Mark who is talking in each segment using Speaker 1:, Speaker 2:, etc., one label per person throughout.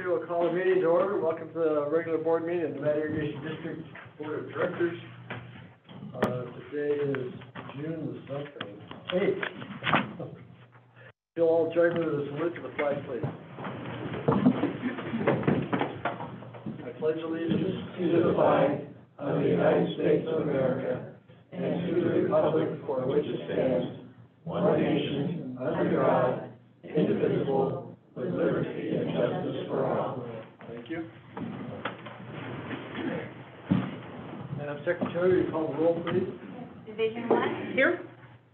Speaker 1: Secretary will call the meeting to order. Welcome to the regular board meeting of the Nevada Irrigation District Board of Directors. Today is June the 8th. You'll all join me with a salute to the flag, please. I pledge allegiance
Speaker 2: to the flag of the United States of America and to the republic for which it stands, one nation, under God, indivisible, with liberty and justice for all.
Speaker 1: Thank you. Madam Secretary, will you call the roll, please?
Speaker 3: Division 1.
Speaker 1: Here.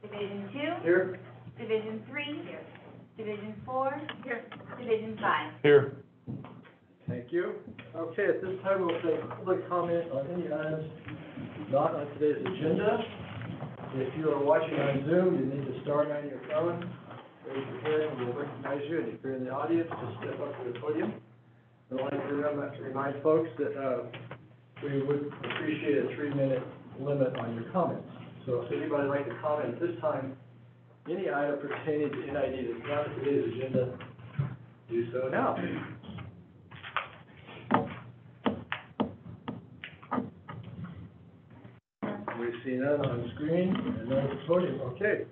Speaker 3: Division 2.
Speaker 1: Here.
Speaker 3: Division 3. Here. Division 4. Here. Division 5.
Speaker 4: Here.
Speaker 1: Thank you. Okay, at this time, we'll take public comment on any items not on today's agenda. If you are watching on Zoom, you need to start on your phone, raise your hand, and we'll recognize you. And if you're in the audience, just step up to the podium. I'd like to remind folks that we would appreciate a 3-minute limit on your comments. So if anybody would like to comment at this time, any item pertaining to NID that's not on today's agenda, do so now. We see none on screen and none at the podium. Okay.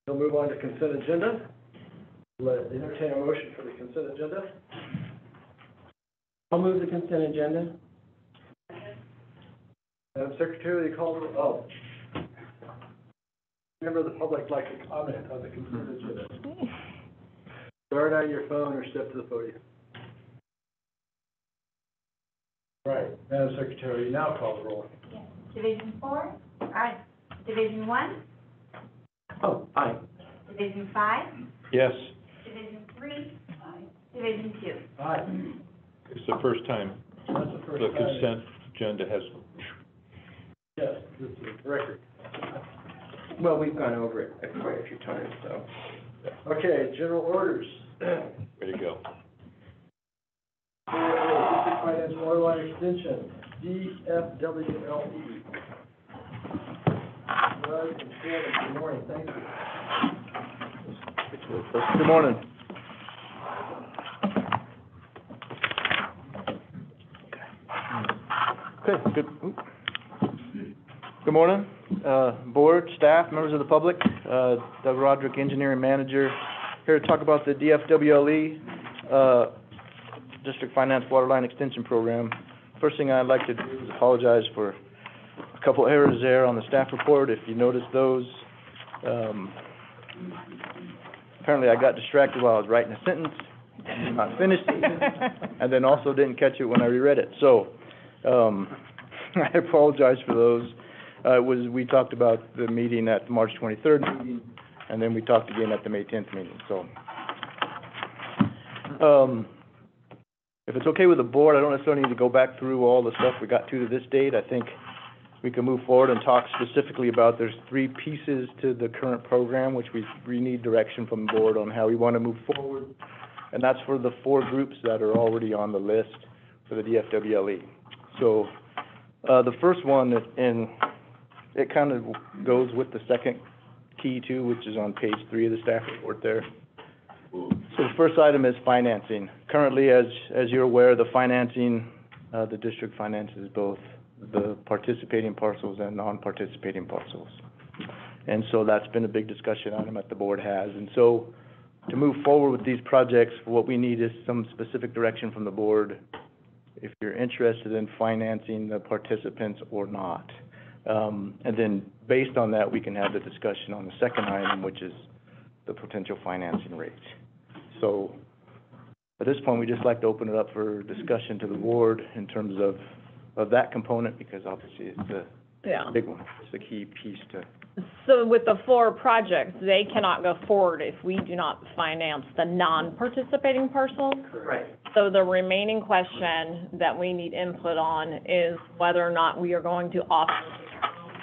Speaker 1: We'll move on to consent agenda. Let's entertain a motion for the consent agenda.
Speaker 2: I'll move the consent agenda.
Speaker 1: Madam Secretary, will you call the, member of the public like to comment on the consent agenda? Start on your phone or step to the podium. Right, Madam Secretary, you now call the roll.
Speaker 3: Yes. Division 4. Aye. Division 1.
Speaker 2: Oh, aye.
Speaker 3: Division 5.
Speaker 4: Yes.
Speaker 3: Division 3. Aye. Division 2.
Speaker 1: Aye.
Speaker 4: It's the first time
Speaker 1: That's the first
Speaker 4: the
Speaker 1: time.
Speaker 4: consent agenda has.
Speaker 1: Yes, this is the record.
Speaker 2: Well, we've gone over it quite a few times, so.
Speaker 1: Okay, general orders.
Speaker 4: Way to go.
Speaker 1: District Finance Waterline Extension, DFWLE. Good morning, thank you.
Speaker 5: Good morning. Okay, good morning, board, staff, members of the public. Doug Roderick, engineering manager, here to talk about the DFWLE, District Finance Waterline Extension Program. First thing I'd like to do is apologize for a couple errors there on the staff report. If you noticed those, apparently I got distracted while I was writing a sentence, not finished it, and then also didn't catch it when I reread it. So I apologize for those. We talked about the meeting at the March 23rd meeting, and then we talked again at the May 10th meeting. So if it's okay with the board, I don't necessarily need to go back through all the stuff we got to this date. I think we can move forward and talk specifically about there's 3 pieces to the current program, which we need direction from the board on how we want to move forward. And that's for the 4 groups that are already on the list for the DFWLE. So the first one, and it kind of goes with the second key too, which is on page 3 of the staff report there. So the first item is financing. Currently, as you're aware, the financing, the district finances both the participating parcels and non-participating parcels. And so that's been a big discussion item that the board has. And so to move forward with these projects, what we need is some specific direction from the board if you're interested in financing the participants or not. And then based on that, we can have the discussion on the second item, which is the potential financing rate. So at this point, we just like to open it up for discussion to the board in terms of that component, because obviously it's the big one. It's the key piece to.
Speaker 6: So with the 4 projects, they cannot go forward if we do not finance the non-participating parcels.
Speaker 2: Right.
Speaker 6: So the remaining question that we need input on is whether or not we are going to offer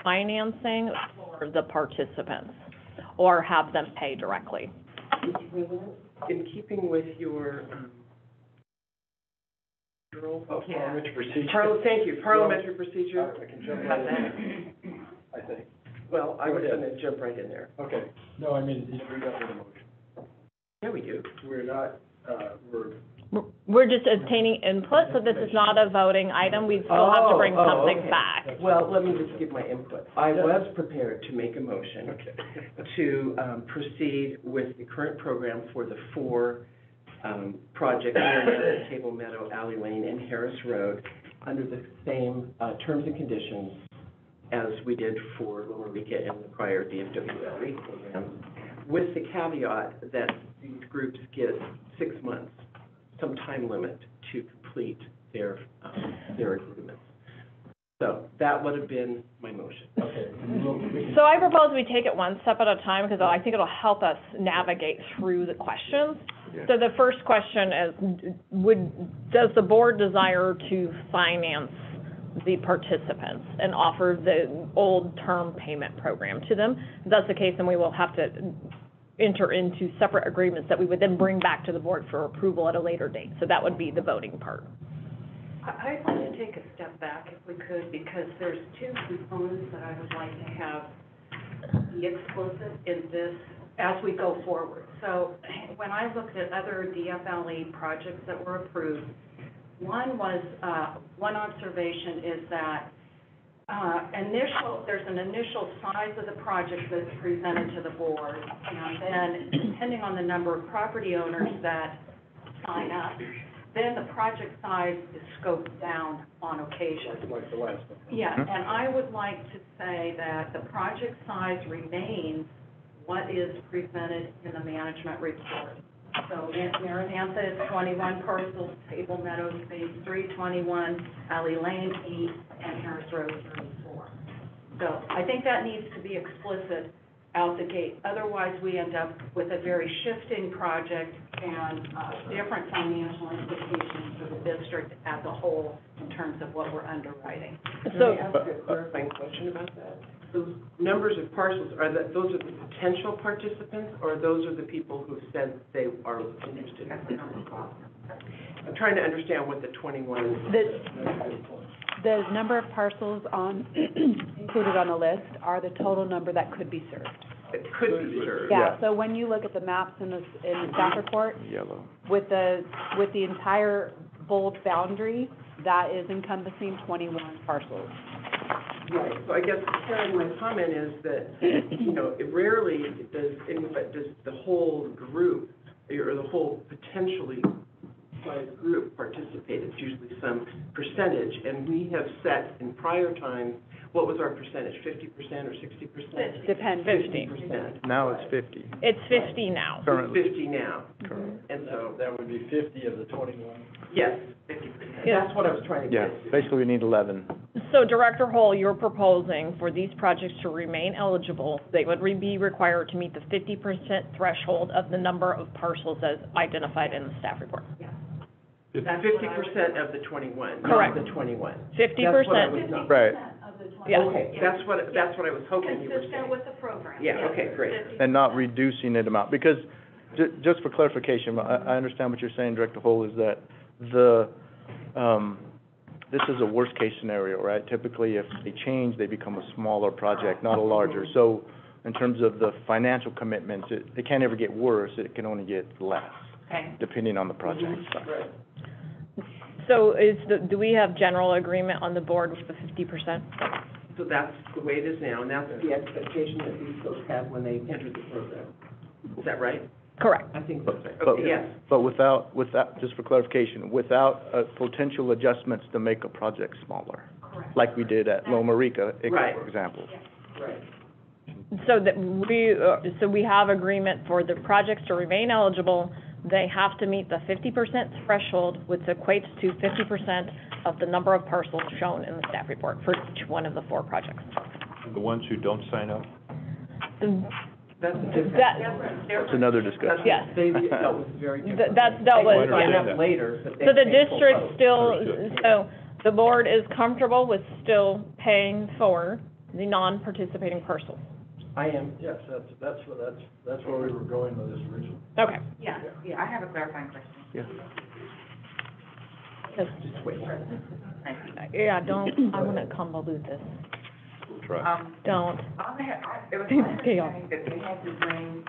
Speaker 6: financing for the participants or have them pay directly.
Speaker 2: In keeping with your
Speaker 1: Parliamentary procedure.
Speaker 2: thank you, parliamentary procedure.
Speaker 1: I can jump right in, I think.
Speaker 2: Well, I was gonna jump right in there.
Speaker 1: Okay. No, I mean, we got the motion.
Speaker 2: Yeah, we do.
Speaker 1: We're not,
Speaker 6: We're just obtaining input, so this is not a voting item. We still have to bring something
Speaker 2: okay.
Speaker 6: back.
Speaker 2: Well, let me just give my input. I was prepared to make a motion to proceed with the current program for the 4 projects near Table Meadow, Alley Lane, and Harris Road under the same terms and conditions as we did for Loma Rica and the prior DFW programs, with the caveat that these groups get 6 months, some time limit to complete their agreements. So that would have been my motion.
Speaker 1: Okay.
Speaker 6: So I propose we take it one step at a time, because I think it'll help us navigate through the questions.
Speaker 5: Yeah.
Speaker 6: So the first question is, does the board desire to finance the participants and offer the old term payment program to them? If that's the case, then we will have to enter into separate agreements that we would then bring back to the board for approval at a later date. So that would be the voting part.
Speaker 7: I'd like to take a step back if we could, because there's 2 components that I would like to have be explicit in this as we go forward. So when I looked at other DFLE projects that were approved, one observation is that there's an initial size of the project that's presented to the board, and then depending on the number of property owners that sign up, then the project size is scoped down on occasion.
Speaker 1: Like the last one.
Speaker 7: Yeah, and I would like to say that the project size remains what is presented in the management report. So Maranatha is 21 parcels, Table Meadows Phase 3, 21, Alley Lane 8, and Harris Road 34. So I think that needs to be explicit out the gate. Otherwise, we end up with a very shifting project and different financial implications for the district as a whole in terms of what we're underwriting.
Speaker 2: Can I ask a clarifying question about that? Those numbers of parcels, those are the potential participants, or those are the people who said they are interested? I'm trying to understand what the 21 is.
Speaker 8: The number of parcels included on the list are the total number that could be served.
Speaker 2: It could be served.
Speaker 8: Yeah, so when you look at the maps in the staff report,
Speaker 5: Yellow.
Speaker 8: with the entire bold boundary, that is encompassing 21 parcels.
Speaker 2: Right, so I guess, Karen, my comment is that, it rarely does the whole group, or the whole potentially sized group participate. It's usually some percentage, and we have set in prior times, what was our percentage, 50% or 60%?
Speaker 8: Depends.
Speaker 2: 50%.
Speaker 5: Now it's 50.
Speaker 6: It's 50 now.
Speaker 5: Currently.
Speaker 2: 50 now.
Speaker 5: Correct.
Speaker 2: And so,
Speaker 1: That would be 50 of the 21.
Speaker 2: yes, 50%.
Speaker 6: Yeah.
Speaker 2: That's what I was trying to
Speaker 5: Yeah,
Speaker 2: get to.
Speaker 5: basically we need 11.
Speaker 6: So Director Hull, you're proposing for these projects to remain eligible, they would be required to meet the 50% threshold of the number of parcels as identified in the staff report.
Speaker 2: That's 50% of the 21,
Speaker 6: Correct.
Speaker 2: not the 21.
Speaker 6: 50%.
Speaker 2: That's what I was not.
Speaker 5: Right.
Speaker 6: Yeah.
Speaker 2: Okay, that's what I was hoping you were saying.
Speaker 7: Consistent with the program.
Speaker 2: Yeah, okay, great.
Speaker 5: And not reducing it amount, because, just for clarification, I understand what you're saying, Director Hull, is that this is a worst-case scenario, right? Typically, if they change, they become a smaller project, not a larger. So, in terms of the financial commitments, it can't ever get worse, it can only get less, depending on the project size.
Speaker 2: Right.
Speaker 6: So do we have general agreement on the board with the 50%?
Speaker 2: So that's the way it is now, and that's the expectation that these folks have when they enter the program. Is that right?
Speaker 6: Correct.
Speaker 2: I think that's right.
Speaker 5: But,
Speaker 2: Okay, yes.
Speaker 5: but without, just for clarification, without potential adjustments to make a project smaller,
Speaker 7: Correct.
Speaker 5: like we did at Loma Rica,
Speaker 2: Right.
Speaker 5: for example.
Speaker 2: Right.
Speaker 6: So that we have agreement for the projects to remain eligible. They have to meet the 50% threshold, which equates to 50% of the number of parcels shown in the staff report for each one of the 4 projects.
Speaker 4: The ones who don't sign up?
Speaker 2: That's different.
Speaker 5: That's another discussion.
Speaker 6: Yes.
Speaker 2: They dealt with very different.
Speaker 6: That's dealt with,
Speaker 2: They sign
Speaker 6: yeah.
Speaker 2: up later, but they
Speaker 6: So the
Speaker 2: pay full
Speaker 6: district
Speaker 2: price.
Speaker 6: still,
Speaker 4: Understood.
Speaker 6: so the board is comfortable with still paying for the non-participating parcels?
Speaker 2: I am.
Speaker 1: Yes, that's where we were going with this originally.
Speaker 6: Okay.
Speaker 7: Yeah, I have a clarifying question.
Speaker 5: Yeah.
Speaker 2: Just wait.
Speaker 6: Yeah, don't, I want to convolute this.
Speaker 4: We'll try.
Speaker 6: Don't.
Speaker 9: It was
Speaker 6: Please
Speaker 9: my
Speaker 6: stay on.
Speaker 9: understanding that they had to bring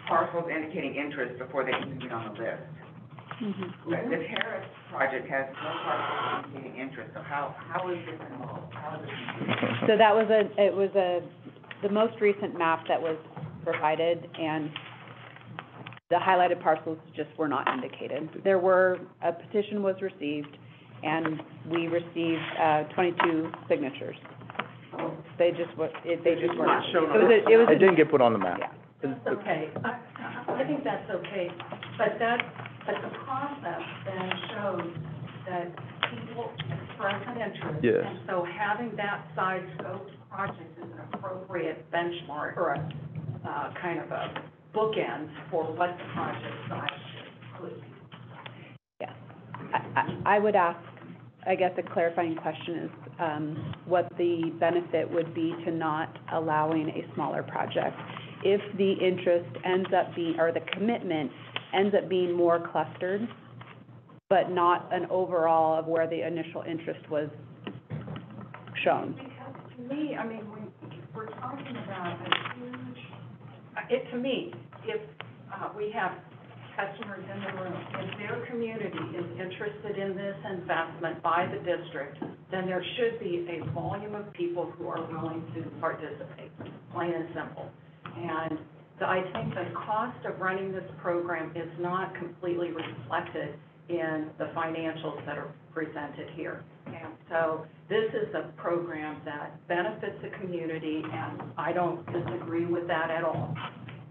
Speaker 9: parcels indicating interest before they can be on the list.
Speaker 8: Mhm.
Speaker 9: This Harris project has no parcel indicating interest, so how is this involved? How is this?
Speaker 8: So that was the most recent map that was provided, and the highlighted parcels just were not indicated. A petition was received, and we received, 22 signatures. They just weren't.
Speaker 2: not shown on
Speaker 8: It was
Speaker 5: It didn't get put on the map.
Speaker 8: Yeah.
Speaker 7: That's okay. I think that's okay, but the process then shows that people express an interest.
Speaker 5: Yes.
Speaker 7: And so having that size scope project is an appropriate benchmark.
Speaker 8: Correct.
Speaker 7: Kind of a bookend for what the project size could be.
Speaker 8: Yeah. I would ask, I guess a clarifying question is, what the benefit would be to not allowing a smaller project. If the interest ends up being, or the commitment ends up being more clustered, but not an overall of where the initial interest was shown.
Speaker 7: Because to me, I mean, we're talking about a huge, to me, if we have customers in the room, if their community is interested in this investment by the district, then there should be a volume of people who are willing to participate, plain and simple. And I think the cost of running this program is not completely reflected in the financials that are presented here. And so this is a program that benefits the community, and I don't disagree with that at all.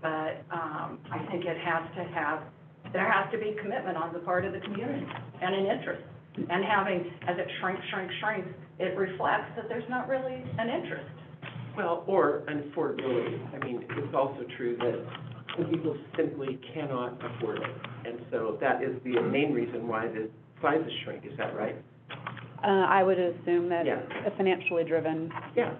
Speaker 7: But I think there has to be commitment on the part of the community and an interest. And as it shrinks, it reflects that there's not really an interest.
Speaker 2: Well, or an affordability. I mean, it's also true that some people simply cannot afford it. And so that is the main reason why the sizes shrink, is that right?
Speaker 8: I would assume that
Speaker 2: Yeah.
Speaker 8: a financially driven
Speaker 2: Yeah.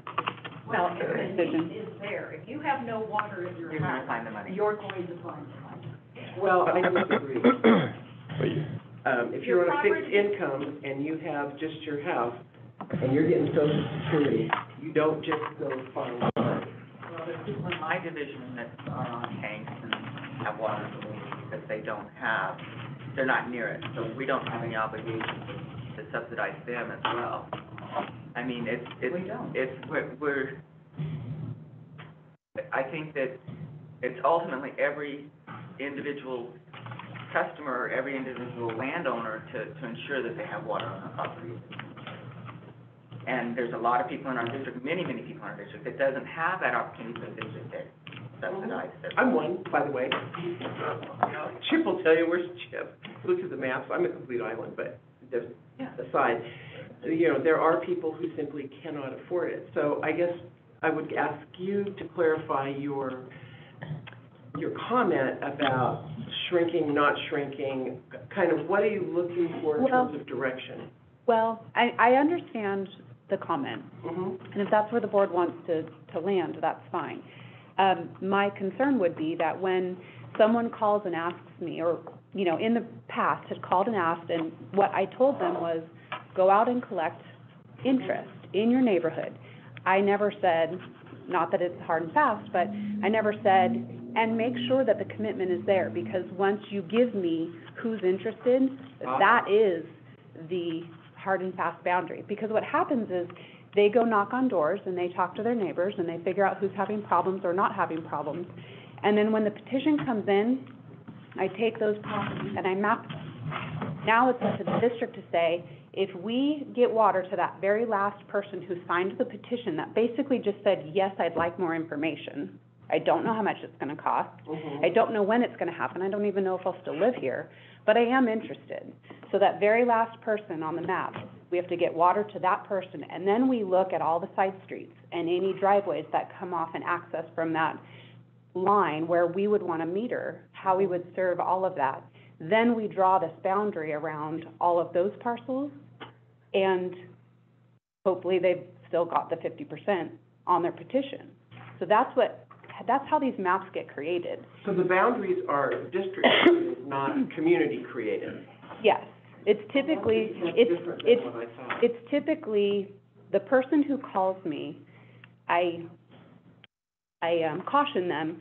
Speaker 7: Well, if the
Speaker 8: decision.
Speaker 7: need is there, if you have no water in your
Speaker 9: You're gonna
Speaker 7: house,
Speaker 9: find the money.
Speaker 7: you're going to find the money.
Speaker 2: Well, I disagree. If you're on a fixed
Speaker 7: property-
Speaker 2: income and you have just your house and you're getting Social Security, you don't just go find money.
Speaker 9: Well, there's people in my division that are on tanks and have water because they're not near it, so we don't have any obligation to subsidize them as well. I mean,
Speaker 7: We don't.
Speaker 9: I think that it's ultimately every individual customer, or every individual landowner to ensure that they have water on their property. And there's a lot of people in our district, many people in our district, that doesn't have that opportunity because they just get subsidized.
Speaker 2: I'm one, by the way. Chip will tell you, where's Chip? Look at the maps, I'm a complete island, but just aside, there are people who simply cannot afford it. So I guess I would ask you to clarify your comment about shrinking, not shrinking, kind of what are you looking for in terms of direction?
Speaker 8: Well, I understand the comment,
Speaker 2: Mm-hmm.
Speaker 8: and if that's where the board wants to land, that's fine. My concern would be that when someone calls and asks me, or, in the past had called and asked, and what I told them was, go out and collect interest in your neighborhood. I never said, not that it's hard and fast, but I never said, and make sure that the commitment is there, because once you give me who's interested, that is the hard and fast boundary. Because what happens is, they go knock on doors, and they talk to their neighbors, and they figure out who's having problems or not having problems. And then when the petition comes in, I take those properties and I map them. Now it's up to the district to say, if we get water to that very last person who signed the petition that basically just said, yes, I'd like more information, I don't know how much it's gonna cost,
Speaker 2: Mm-hmm.
Speaker 8: I don't know when it's gonna happen, I don't even know if I'll still live here, but I am interested. So that very last person on the map, we have to get water to that person, and then we look at all the side streets and any driveways that come off and access from that line where we would want a meter, how we would serve all of that. Then we draw this boundary around all of those parcels, and hopefully they've still got the 50% on their petition. So that's how these maps get created.
Speaker 2: So the boundaries are district created, not community created.
Speaker 8: Yes, it's typically,
Speaker 2: That's different than what I thought.
Speaker 8: it's typically the person who calls me, I caution them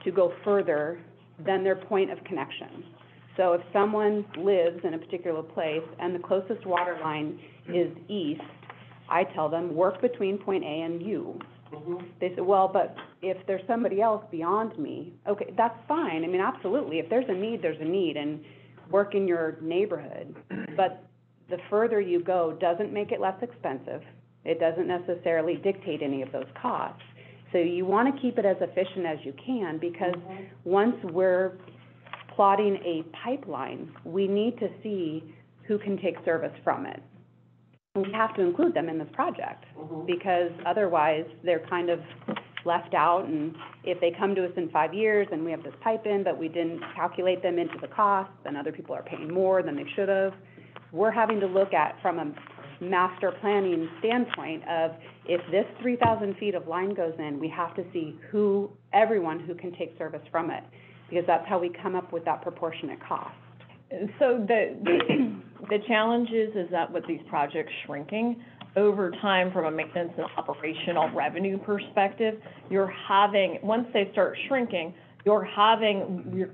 Speaker 8: to go further than their point of connection. So if someone lives in a particular place and the closest water line is east, I tell them, work between point A and U. They say, well, but if there's somebody else beyond me, okay, that's fine. I mean, absolutely. If there's a need, and work in your neighborhood. But the further you go doesn't make it less expensive. It doesn't necessarily dictate any of those costs. So you want to keep it as efficient as you can, because once we're plotting a pipeline, we need to see who can take service from it. We have to include them in this project, because otherwise they're kind of left out, and if they come to us in 5 years and we have this pipe in, but we didn't calculate them into the cost, then other people are paying more than they should have. We're having to look at, from a master planning standpoint of, if this 3,000 feet of line goes in, we have to see everyone who can take service from it, because that's how we come up with that proportionate cost.
Speaker 6: So the challenge is that with these projects shrinking, over time, from a maintenance and operational revenue perspective, once they start shrinking, you're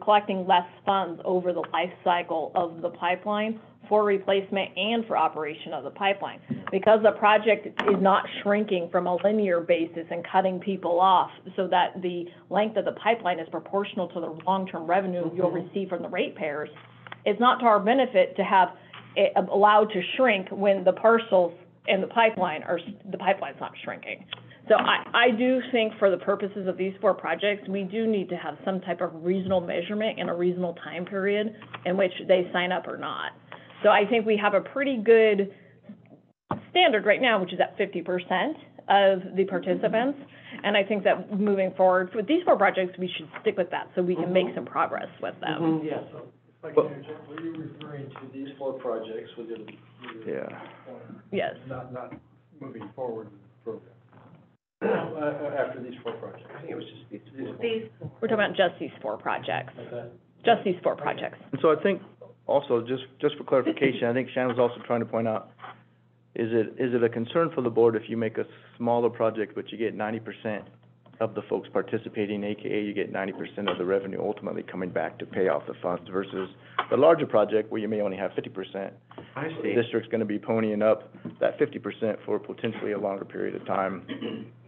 Speaker 6: collecting less funds over the life cycle of the pipeline for replacement and for operation of the pipeline. Because the project is not shrinking from a linear basis and cutting people off, so that the length of the pipeline is proportional to the long-term revenue you'll receive from the ratepayers, it's not to our benefit to have it allowed to shrink when the parcels and the pipeline's not shrinking. So I do think, for the purposes of these 4 projects, we do need to have some type of reasonable measurement and a reasonable time period in which they sign up or not. So I think we have a pretty good standard right now, which is at 50% of the participants. And I think that moving forward, with these 4 projects, we should stick with that so we can make some progress with them.
Speaker 1: Yeah, so if I can interject, were you referring to these 4 projects within?
Speaker 5: Yeah.
Speaker 6: Yes.
Speaker 1: Not moving forward with the program? After these 4 projects? I think it was just these.
Speaker 6: We're talking about just these 4 projects. Just these 4 projects.
Speaker 5: And so I think also, just for clarification, I think Shannon was also trying to point out, is it a concern for the board if you make a smaller project, but you get 90% of the folks participating, AKA you get 90% of the revenue ultimately coming back to pay off the funds, versus the larger project where you may only have 50%?
Speaker 2: I see.
Speaker 5: The district's gonna be ponying up that 50% for potentially a longer period of time,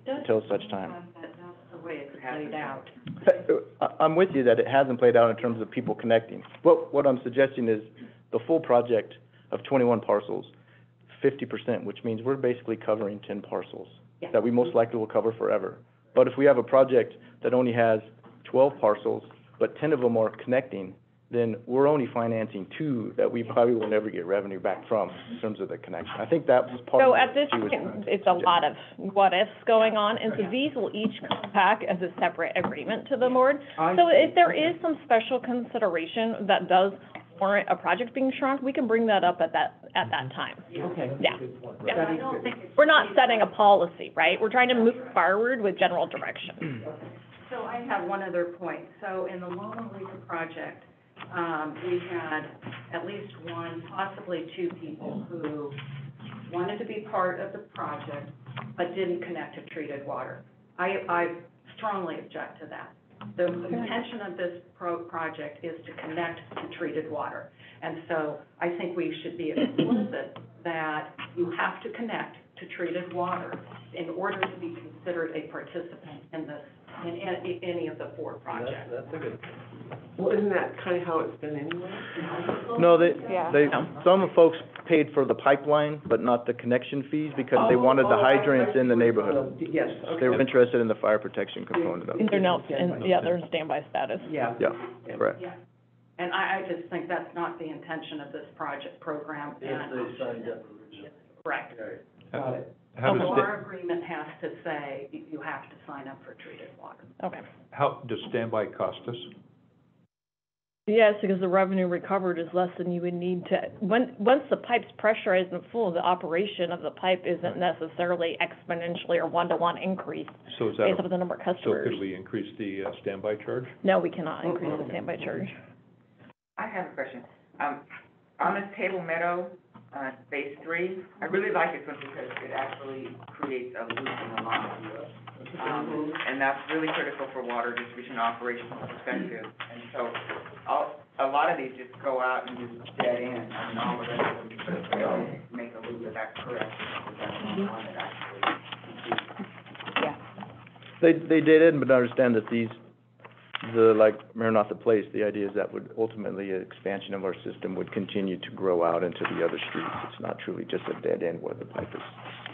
Speaker 5: until such time.
Speaker 7: That's the way it's played out.
Speaker 5: I'm with you that it hasn't played out in terms of people connecting. What I'm suggesting is the full project of 21 parcels, 50%, which means we're basically covering 10 parcels that we most likely will cover forever. But if we have a project that only has 12 parcels, but 10 of them are connecting, then we're only financing 2 that we probably will never get revenue back from in terms of the connection. I think that was part of
Speaker 6: So
Speaker 5: what
Speaker 6: at this
Speaker 5: she was
Speaker 6: point, it's a lot of what-ifs going on, and so these will each come back as a separate agreement to the board. So if there is some special consideration that does warrant a project being shrunk, we can bring that up at that time.
Speaker 2: Okay.
Speaker 6: Yeah.
Speaker 7: Yeah, I don't think it's.
Speaker 6: We're not setting a policy, right? We're trying to move forward with general direction.
Speaker 7: So I have one other point. So in the Loma Rica project, we had at least 1, possibly 2 people who wanted to be part of the project, but didn't connect to treated water. I strongly object to that. The intention of this project is to connect to treated water. And so I think we should be explicit that you have to connect to treated water in order to be considered a participant in this, in any of the 4 projects.
Speaker 1: That's a good.
Speaker 2: Well, isn't that kind of how it's been anyway?
Speaker 5: No,
Speaker 8: Yeah.
Speaker 5: some folks paid for the pipeline, but not the connection fees, because they wanted the hydrants in the neighborhood.
Speaker 2: Yes,
Speaker 5: They were
Speaker 2: okay.
Speaker 5: interested in the fire protection component of it.
Speaker 6: They're not, they're in standby status.
Speaker 2: Yeah.
Speaker 5: Yeah, correct.
Speaker 7: Yeah. And I just think that's not the intention of this program.
Speaker 1: If they signed up originally.
Speaker 7: Correct.
Speaker 2: Got it.
Speaker 4: How
Speaker 7: So
Speaker 4: does,
Speaker 7: our agreement has to say you have to sign up for treated water.
Speaker 6: Okay.
Speaker 4: how does standby cost us?
Speaker 6: Yes, because the revenue recovered is less than you would need to, once the pipe's pressurized and full, the operation of the pipe isn't necessarily exponentially or one-to-one increase
Speaker 4: So is that,
Speaker 6: based on the number of
Speaker 4: so
Speaker 6: customers.
Speaker 4: could we increase the standby charge?
Speaker 6: No, we cannot increase the standby charge.
Speaker 9: I have a question. On this Table Meadow, phase 3, I really like this one because it actually creates a loop in the line. And that's really critical for water distribution operational perspective. And so, a lot of these just go out and just dead end, I mean, all the rest of them, they all make a loop, is that correct? Is that the one that actually?
Speaker 8: Yeah.
Speaker 5: They did it, but understand that like Maranatha Place, the idea is that would ultimately, an expansion of our system would continue to grow out into the other streets. It's not truly just a dead end where the pipe is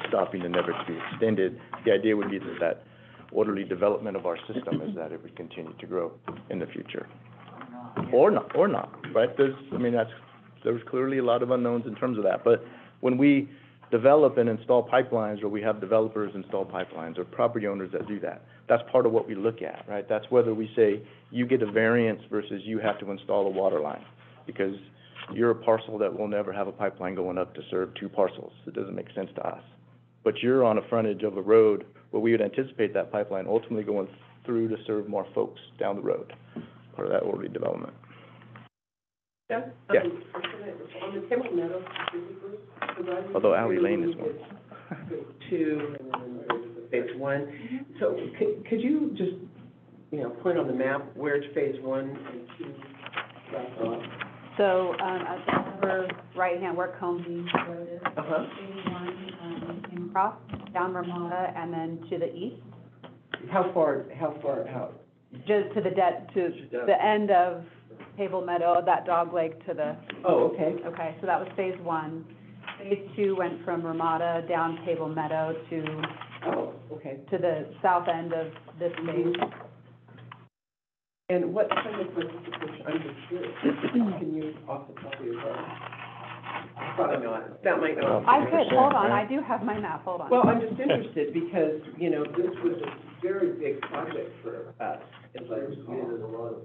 Speaker 5: stopping and never to be extended. The idea would be that orderly development of our system is that it would continue to grow in the future. Or not, right? There's clearly a lot of unknowns in terms of that, but when we develop and install pipelines, or we have developers install pipelines, or property owners that do that, that's part of what we look at, right? That's whether we say, you get a variance versus you have to install a water line, because you're a parcel that will never have a pipeline going up to serve two parcels. It doesn't make sense to us. But you're on a frontage of a road where we would anticipate that pipeline ultimately going through to serve more folks down the road, part of that orderly development.
Speaker 2: Yeah.
Speaker 5: Yeah.
Speaker 2: On the Table Meadows specifically,
Speaker 5: Although Alley Lane is one.
Speaker 2: Phase two, and then there's phase one. So could you just, point on the map where phase one and two left off?
Speaker 8: So, at the upper right-hand, where Comey Road is,
Speaker 2: Uh-huh.
Speaker 8: phase one, came across, down Ramada, and then to the east,
Speaker 2: How far out?
Speaker 8: just to the end of Table Meadow, that dog leg to the,
Speaker 2: Oh, okay.
Speaker 8: okay, so that was phase one. Phase two went from Ramada down Table Meadow
Speaker 2: Oh, okay.
Speaker 8: to the south end of this phase.
Speaker 2: And what kind of participation, I'm just curious, can you, off the top of your head? Probably not, that might not.
Speaker 8: I could, hold on, I do have my map, hold on.
Speaker 2: Well, I'm just interested because, this was a very big project for us. It's like, a lot of.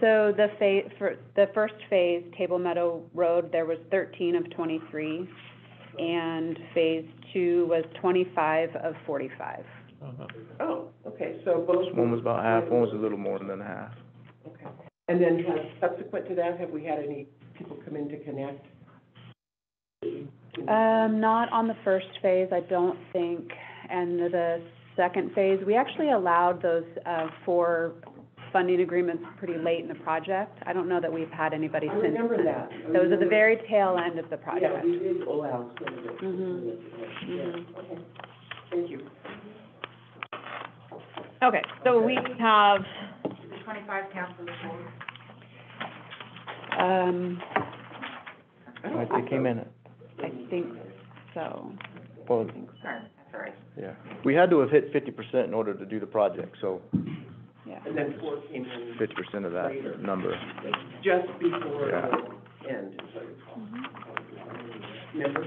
Speaker 8: So for the first phase, Table Meadow Road, there was 13 of 23, and phase two was 25 of 45.
Speaker 2: Oh, okay, so both.
Speaker 5: One was about half, one was a little more than half.
Speaker 2: Okay. And then subsequent to that, have we had any people come in to connect?
Speaker 8: Not on the first phase, I don't think, and the second phase, we actually allowed those, 4 funding agreements pretty late in the project. I don't know that we've had anybody
Speaker 2: I
Speaker 8: since.
Speaker 2: remember that.
Speaker 8: Those are the very tail end of the project.
Speaker 2: Yeah, we did allow some of it.
Speaker 8: Mhm.
Speaker 2: Yeah, okay, thank you.
Speaker 6: Okay, so we have,
Speaker 3: The 25 council report.
Speaker 5: Right, they came in,
Speaker 8: I think so.
Speaker 5: well,
Speaker 9: Sorry, that's all right.
Speaker 5: yeah. We had to have hit 50% in order to do the project, so
Speaker 8: Yeah.
Speaker 2: And then 4 came in
Speaker 5: 50% of that number.
Speaker 2: just before
Speaker 5: Yeah.
Speaker 2: the end, is what it's Remember?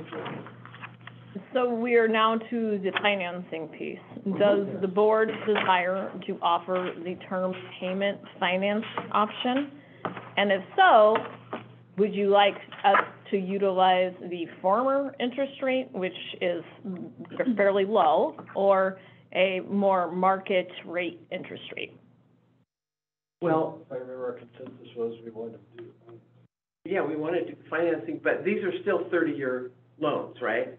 Speaker 6: so we are now to the financing piece. Does the board desire to offer the term payment finance option? And if so, would you like us to utilize the former interest rate, which is fairly low, or a more market rate interest rate?
Speaker 1: Well, I remember our consensus was we wanted to do.
Speaker 2: Yeah, we wanted to do financing, but these are still 30-year loans, right?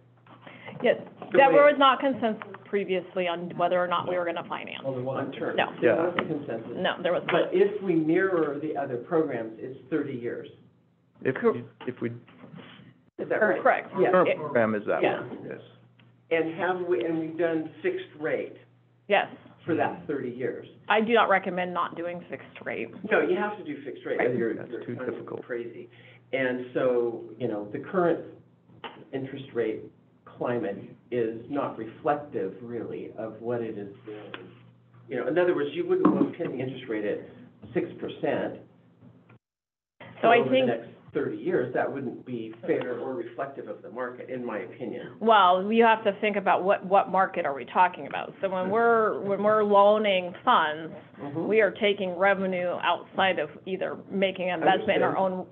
Speaker 6: Yes, that was not consensus previously on whether or not we were gonna finance.
Speaker 1: On the one
Speaker 2: On term.
Speaker 6: No.
Speaker 2: There
Speaker 5: Yeah.
Speaker 2: was a consensus.
Speaker 6: No, there was
Speaker 2: But
Speaker 6: not.
Speaker 2: if we mirror the other programs, it's 30 years.
Speaker 5: If we,
Speaker 2: Is that right?
Speaker 6: Correct.
Speaker 2: Yeah.
Speaker 5: current program is that
Speaker 2: Yeah.
Speaker 5: one, yes.
Speaker 2: And we've done fixed rate
Speaker 6: Yes,
Speaker 2: for that 30 years.
Speaker 6: I do not recommend not doing fixed rate.
Speaker 2: No, you have to do fixed rate,
Speaker 5: Right.
Speaker 2: you're
Speaker 5: That's too
Speaker 2: kind of
Speaker 5: difficult.
Speaker 2: crazy. And so, the current interest rate climate is not reflective really of what it is doing. In other words, you wouldn't want to pin the interest rate at 6%.
Speaker 6: So I
Speaker 2: over the
Speaker 6: think,
Speaker 2: next 30 years, that wouldn't be fair or reflective of the market, in my opinion.
Speaker 6: well, you have to think about what market are we talking about? So when we're loaning funds, we are taking revenue outside of either making an investment in our own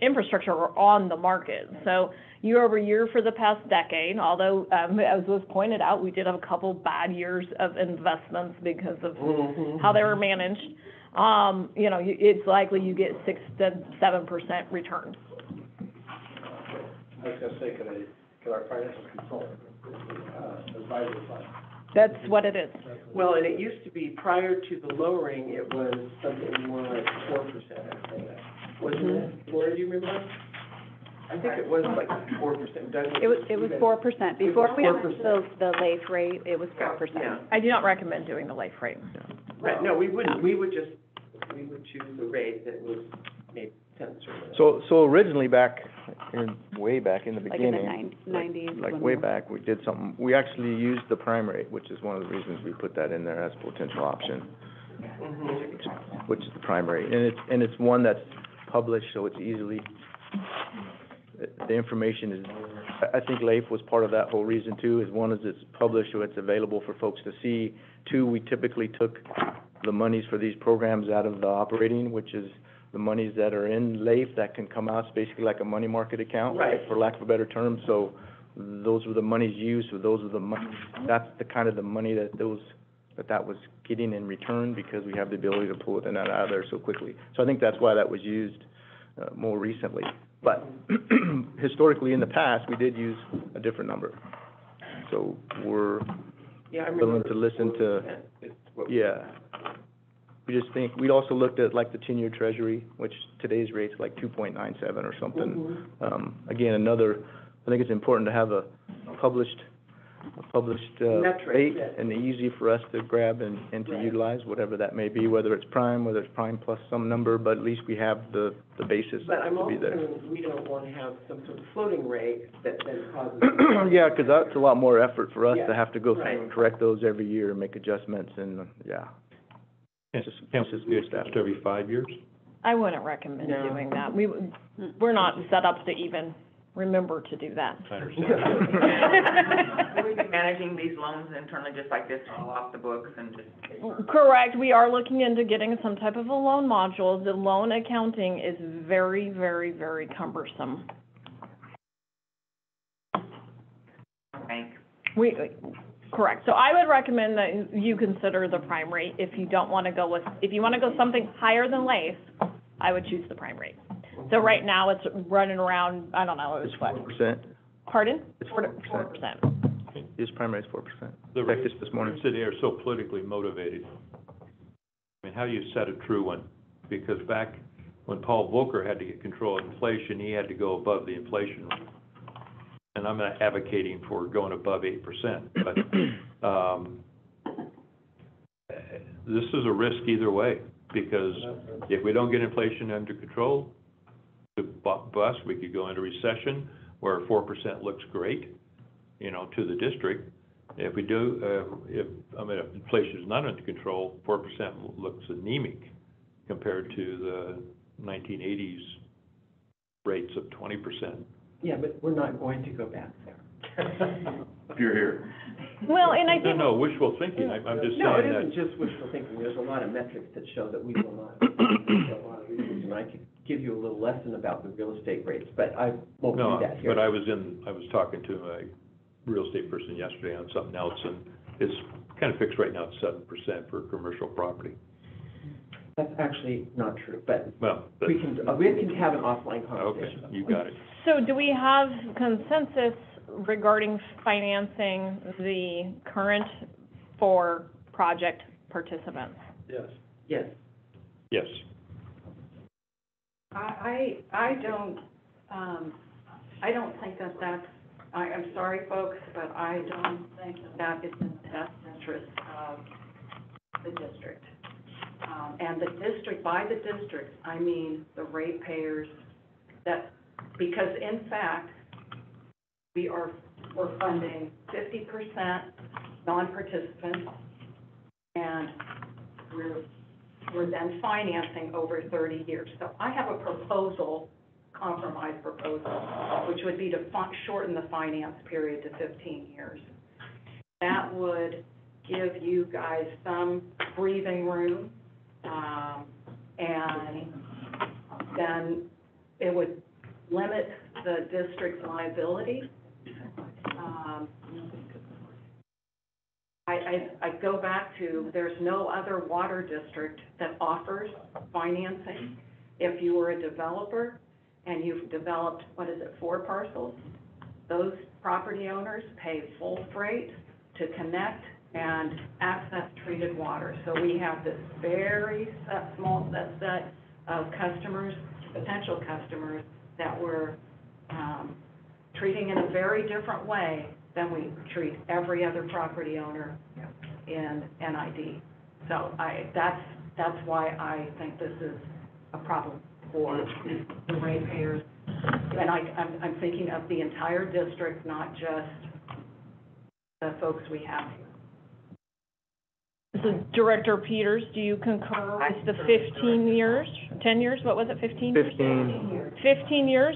Speaker 6: infrastructure or on the market. So year over year for the past decade, although, as was pointed out, we did have a couple bad years of investments because of how they were managed. It's likely you get 6 to 7% returns.
Speaker 1: I was gonna say, could our financial consultant, advise us on
Speaker 6: That's what it is.
Speaker 2: Well, and it used to be, prior to the lowering, it was something more like 4%, I think. Wasn't it? Laura, do you remember? I think it was like 4%. Doesn't
Speaker 8: It was 4%. Before we went to
Speaker 2: 4%.
Speaker 8: the LAIF rate, it was 4%.
Speaker 2: Yeah,
Speaker 6: I do not recommend doing the LAIF rate.
Speaker 2: right, no, we wouldn't, we would choose the rate that was maybe 10 or so.
Speaker 5: So originally way back in the
Speaker 8: Like in
Speaker 5: beginning.
Speaker 8: the nineties.
Speaker 5: Like way back, we did something, we actually used the prime rate, which is one of the reasons we put that in there as a potential option,
Speaker 2: Mhm.
Speaker 5: which is the prime rate. And it's one that's published, so it's easily, the information is, I think LAIF was part of that whole reason too, is one is it's published, so it's available for folks to see. Two, we typically took the monies for these programs out of the operating, which is the monies that are in LAIF that can come out, it's basically like a money market account,
Speaker 2: Right.
Speaker 5: for lack of a better term. So those were the monies used, so those are the money, that's the kind of the money that was getting in return, because we have the ability to pull it in and out of there so quickly. So I think that's why that was used more recently. But historically, in the past, we did use a different number. So we're
Speaker 2: Yeah, I
Speaker 5: willing
Speaker 2: remember.
Speaker 5: to listen to,
Speaker 2: 4% is what-
Speaker 5: yeah. We just think, we'd also looked at like the 10-year treasury, which today's rate's like 2.97 or something.
Speaker 2: Mhm.
Speaker 5: Again, I think it's important to have a published
Speaker 2: Metric,
Speaker 5: rate,
Speaker 2: yes.
Speaker 5: and easy for us to grab and to
Speaker 2: Right.
Speaker 5: utilize, whatever that may be, whether it's prime plus some number, but at least we have the basis
Speaker 2: But I'm
Speaker 5: to
Speaker 2: also,
Speaker 5: be there.
Speaker 2: we don't want to have some sort of floating rate that then causes.
Speaker 5: Yeah, 'cause that's a lot more effort for us
Speaker 2: Yeah,
Speaker 5: to have to go through
Speaker 2: right.
Speaker 5: and correct those every year and make adjustments, and, yeah.
Speaker 4: Can't
Speaker 5: It's just
Speaker 4: we
Speaker 5: good
Speaker 4: do
Speaker 5: stuff.
Speaker 4: it every 5 years?
Speaker 6: I wouldn't recommend
Speaker 2: No.
Speaker 6: doing that. We're not set up to even remember to do that.
Speaker 4: I understand.
Speaker 9: Will we be managing these loans internally just like this, all off the books and just?
Speaker 6: Correct, we are looking into getting some type of a loan module. The loan accounting is very, very, very cumbersome.
Speaker 9: Bank.
Speaker 6: Correct, so I would recommend that you consider the prime rate if you don't wanna go if you wanna go something higher than LAIF, I would choose the prime rate. So right now, it's running around, I don't know, it was
Speaker 5: It's
Speaker 6: what?
Speaker 5: 4%.
Speaker 6: Pardon?
Speaker 5: It's
Speaker 6: 4%.
Speaker 5: This primary is 4%.
Speaker 4: The
Speaker 5: In fact,
Speaker 4: rates
Speaker 5: this morning.
Speaker 4: today are so politically motivated. I mean, how do you set a true one? Because back when Paul Volcker had to get control of inflation, he had to go above the inflation rate. And I'm not advocating for going above 8%, but, this is a risk either way, because if we don't get inflation under control, the bus, we could go into recession where 4% looks great, to the district. If we do, if inflation is not under control, 4% looks anemic compared to the 1980s rates of 20%.
Speaker 2: Yeah, but we're not going to go back there.
Speaker 4: If you're here.
Speaker 6: Well, and I think.
Speaker 4: No, wishful thinking, I'm just
Speaker 2: No, it
Speaker 4: saying
Speaker 2: isn't
Speaker 4: that.
Speaker 2: just wishful thinking, there's a lot of metrics that show that we will not, there's a lot of reasons, and I could give you a little lesson about the real estate rates, but I won't do
Speaker 4: No,
Speaker 2: that here.
Speaker 4: but I was talking to a real estate person yesterday on something else, and it's kind of fixed right now at 7% for commercial property.
Speaker 2: That's actually not true, but
Speaker 4: Well, but,
Speaker 2: we can have an offline conversation.
Speaker 4: okay, you got it.
Speaker 6: So do we have consensus regarding financing the current four project participants?
Speaker 1: Yes.
Speaker 2: Yes.
Speaker 4: Yes.
Speaker 7: I don't think that that's, I'm sorry, folks, but I don't think that is in the best interest of the district. And the district, by the district, I mean the ratepayers because in fact, we're funding 50% non-participants, and we're then financing over 30 years. So I have a compromise proposal, which would be to shorten the finance period to 15 years. That would give you guys some breathing room, and then it would limit the district's liability. I go back to, there's no other water district that offers financing. If you were a developer and you've developed, 4 parcels, those property owners pay full freight to connect and access treated water. So we have this very small subset of customers, potential customers, that we're treating in a very different way than we treat every other property owner in NID. So that's why I think this is a problem for the ratepayers. And I'm thinking of the entire district, not just the folks we have here.
Speaker 6: So Director Peters, do you concur with the 15 years, 10 years, what was it, 15?
Speaker 5: 15.
Speaker 6: 15 years?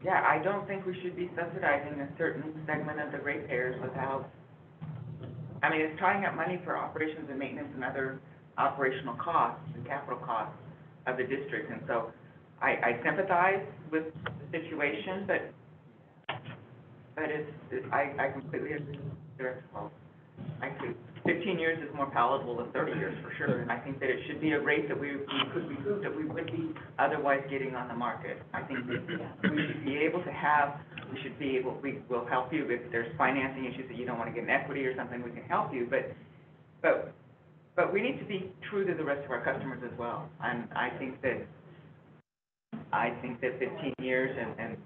Speaker 9: Yeah, I don't think we should be subsidizing a certain segment of the ratepayers without, I mean, it's tying up money for operations and maintenance and other operational costs and capital costs of the district. And so I sympathize with the situation, but I completely agree with Director Wells. I think 15 years is more palatable than 30 years for sure. And I think that it should be a rate that we could recoup that we would be otherwise getting on the market. I think that we should be able to have, we will help you if there's financing issues that you don't want to get in equity or something, we can help you. But we need to be true to the rest of our customers as well. And I think that 15 years and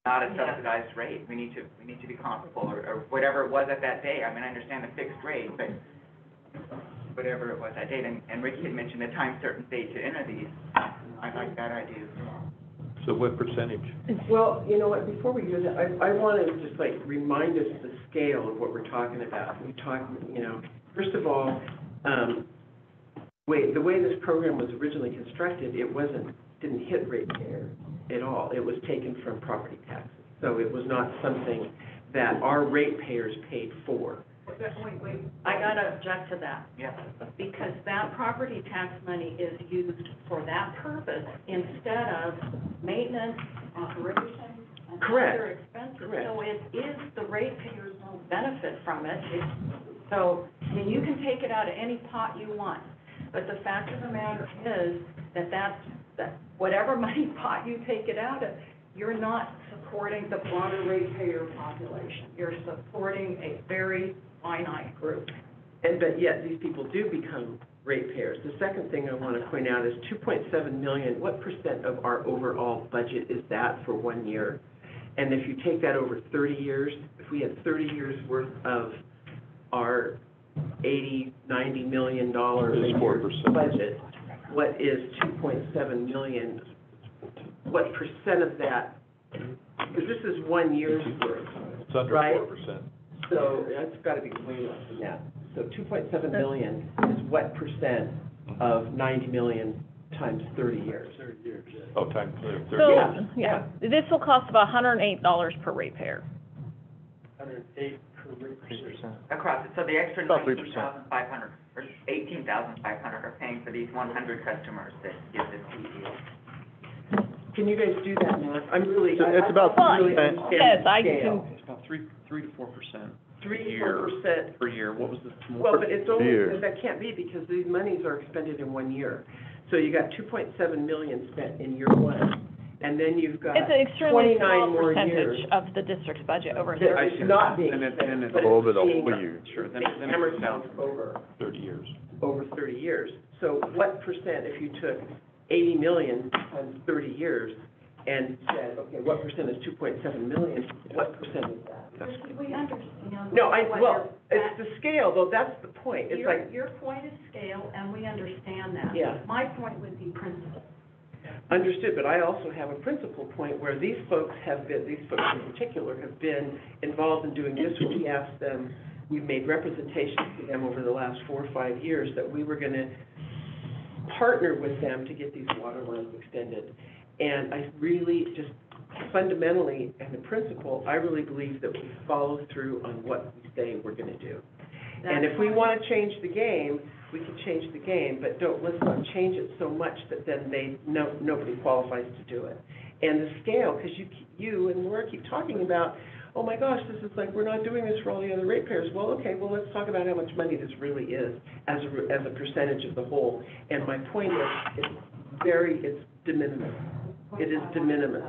Speaker 9: not a subsidized rate. We need to be comparable or whatever it was at that day. I mean, I understand the fixed rate, but whatever it was that date. And Ricky had mentioned a time certain date to enter these. I like that idea as well.
Speaker 4: So what percentage?
Speaker 2: Well, you know what, before we do that, I want to just like remind us the scale of what we're talking about. We talk, you know, first of all, the way this program was originally constructed, didn't hit ratepayer at all. It was taken from property taxes. So it was not something that our ratepayers paid for.
Speaker 7: Wait, I gotta object to that.
Speaker 9: Yeah.
Speaker 7: Because that property tax money is used for that purpose instead of maintenance, operations, and
Speaker 2: Correct.
Speaker 7: other expenses.
Speaker 2: Correct.
Speaker 7: So it is the ratepayers who benefit from it. So, I mean, you can take it out of any pot you want, but the fact of the matter is that whatever money pot you take it out of, you're not supporting the broader ratepayer population. You're supporting a very finite group.
Speaker 2: But yet, these people do become ratepayers. The second thing I want to point out is 2.7 million, what % of our overall budget is that for 1 year? And if you take that over 30 years, if we had 30 years worth of our $80-90 million a year
Speaker 4: 4%.
Speaker 2: budget, what is 2.7 million? What % of that? Because this is 1 year's worth.
Speaker 4: It's under
Speaker 2: right?
Speaker 4: 4%.
Speaker 2: So that's got to be way less than that. So 2.7 million is what % of 90 million times 30 years? 30 years, yeah.
Speaker 4: Oh, times 30.
Speaker 6: So, yeah, this will cost about $108 per ratepayer.
Speaker 1: 108 per ratepayer.
Speaker 9: Across it, so the extra
Speaker 5: About 3%.
Speaker 9: 19,500 or 18,500 are paying for these 100 customers that give this deal.
Speaker 2: Can you guys do that math? I'm really,
Speaker 5: So it's about
Speaker 6: Well,
Speaker 2: really
Speaker 5: percent.
Speaker 2: understand
Speaker 6: yes,
Speaker 2: the
Speaker 6: I
Speaker 2: scale.
Speaker 6: can,
Speaker 10: It's about 3 to 4%.
Speaker 2: 3 to 4%.
Speaker 10: Per year. What was the?
Speaker 2: Well, but it's only,
Speaker 5: Year.
Speaker 2: that can't be because these monies are expended in 1 year. So you got 2.7 million spent in year one, and then you've got
Speaker 6: it's an extremely
Speaker 2: 29
Speaker 6: small
Speaker 2: more
Speaker 6: percentage
Speaker 2: years.
Speaker 6: of the district's budget over
Speaker 2: That
Speaker 6: here.
Speaker 2: is not being
Speaker 10: And it-
Speaker 2: spent,
Speaker 10: and it's
Speaker 2: but
Speaker 5: over
Speaker 2: it's
Speaker 5: the
Speaker 2: being
Speaker 5: whole year.
Speaker 10: Sure, then
Speaker 2: hammered down over
Speaker 4: 30 years.
Speaker 2: 30 years. So what percent, if you took 80 million times 30 years and said, okay, what percent is 2.7 million, what percent is that?
Speaker 7: We understand.
Speaker 2: No,
Speaker 7: what
Speaker 2: well,
Speaker 7: you're-
Speaker 2: it's the scale, though, that's the point. It's like,
Speaker 7: Your point is scale, and we understand that.
Speaker 2: Yeah.
Speaker 7: My point would be principle.
Speaker 2: understood, but I also have a principal point where these folks in particular have been involved in doing this. We asked them, we've made representations to them over the last 4 or 5 years that we were gonna partner with them to get these water lines extended. And I really just fundamentally, as a principle, I really believe that we follow through on what we say we're gonna do. And if we wanna change the game, we can change the game, but let's not change it so much that then nobody qualifies to do it. And the scale, because you and Laura keep talking about, oh my gosh, this is like, we're not doing this for all the other ratepayers. Well, okay, well, let's talk about how much money this really is as a percentage of the whole. And my point is, it's de minimis. It is de minimis.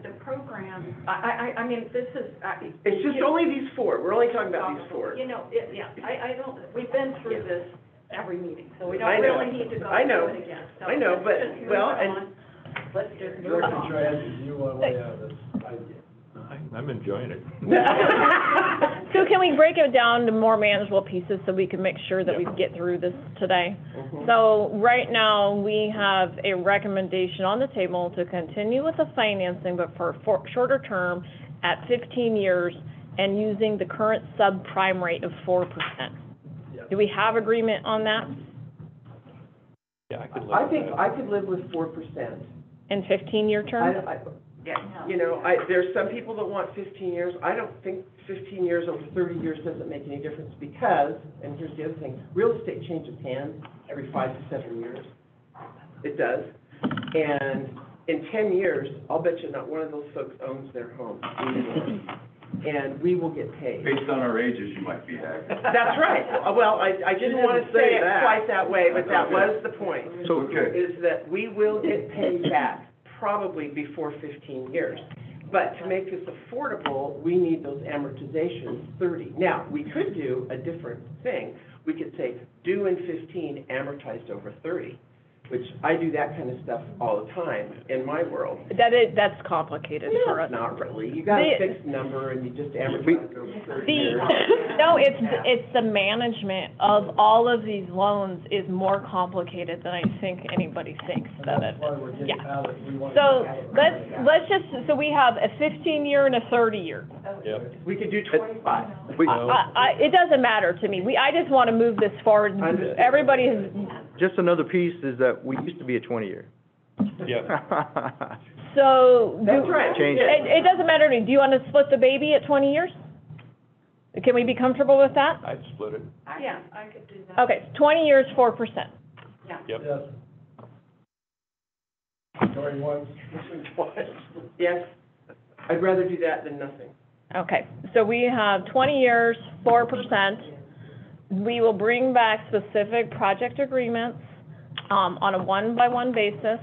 Speaker 7: the program, I mean, this is,
Speaker 2: It's just only these four, we're only talking about these four.
Speaker 7: you know, I don't, we've been through this every meeting, so we
Speaker 2: I
Speaker 7: don't
Speaker 2: know.
Speaker 7: really need to go
Speaker 2: I know.
Speaker 7: through it again. So
Speaker 2: I know,
Speaker 7: let's
Speaker 2: but-
Speaker 7: just move
Speaker 2: well,
Speaker 7: it
Speaker 2: and-
Speaker 7: on. Let's just move
Speaker 1: Director
Speaker 7: on.
Speaker 1: Trans, you want way out of this idea.
Speaker 4: I'm enjoying it.
Speaker 6: So can we break it down to more manageable pieces so we can make sure that we get through this today? So right now, we have a recommendation on the table to continue with the financing, but for shorter term at 15 years and using the current subprime rate of 4%.
Speaker 1: Yep.
Speaker 6: Do we have agreement on that
Speaker 4: Yeah, I could live
Speaker 2: I
Speaker 4: with
Speaker 2: think
Speaker 4: that.
Speaker 2: I could live with 4%.
Speaker 6: in 15-year terms?
Speaker 9: Yeah.
Speaker 2: You know, there's some people that want 15 years. I don't think 15 years over 30 years doesn't make any difference because, and here's the other thing, real estate changes hands every 5 to 7 years. It does. And in 10 years, I'll bet you not one of those folks owns their home anymore. And we will get paid.
Speaker 11: Based on our ages, you might be happy.
Speaker 2: That's right. Well, I didn't want to say it quite that way, but that was the point.
Speaker 5: So,
Speaker 11: Okay.
Speaker 2: Is that we will get paid back probably before 15 years. But to make this affordable, we need those amortizations 30. Now, we could do a different thing. We could say due in 15, amortized over 30, which I do that kind of stuff all the time in my world.
Speaker 6: That's complicated for
Speaker 2: No,
Speaker 6: us.
Speaker 2: it's not really. You got a
Speaker 6: The-
Speaker 2: fixed number and you just amortize it over 30 years.
Speaker 6: No, it's the management of all of these loans is more complicated than I think anybody thinks that it
Speaker 1: That's why we're
Speaker 6: is.
Speaker 1: getting
Speaker 6: Yeah.
Speaker 1: out of, we want.
Speaker 6: So let's just, so we have a 15-year and a 30-year.
Speaker 4: Yep.
Speaker 2: We could do 25.
Speaker 5: we,
Speaker 6: It doesn't matter to me. I just want to move this forward.
Speaker 2: Understood.
Speaker 6: Everybody has,
Speaker 5: just another piece is that we used to be a 20-year.
Speaker 4: Yeah.
Speaker 6: so.
Speaker 2: That's right.
Speaker 5: Change.
Speaker 6: It doesn't matter to me. Do you want to split the baby at 20 years? Can we be comfortable with that?
Speaker 4: I'd split it.
Speaker 7: Yeah, I could do that.
Speaker 6: Okay, 20 years, 4%.
Speaker 7: Yeah.
Speaker 4: Yep.
Speaker 1: Yes. Going once, missing twice.
Speaker 2: Yes, I'd rather do that than nothing.
Speaker 6: Okay, so we have 20 years, 4%. We will bring back specific project agreements on a one-by-one basis.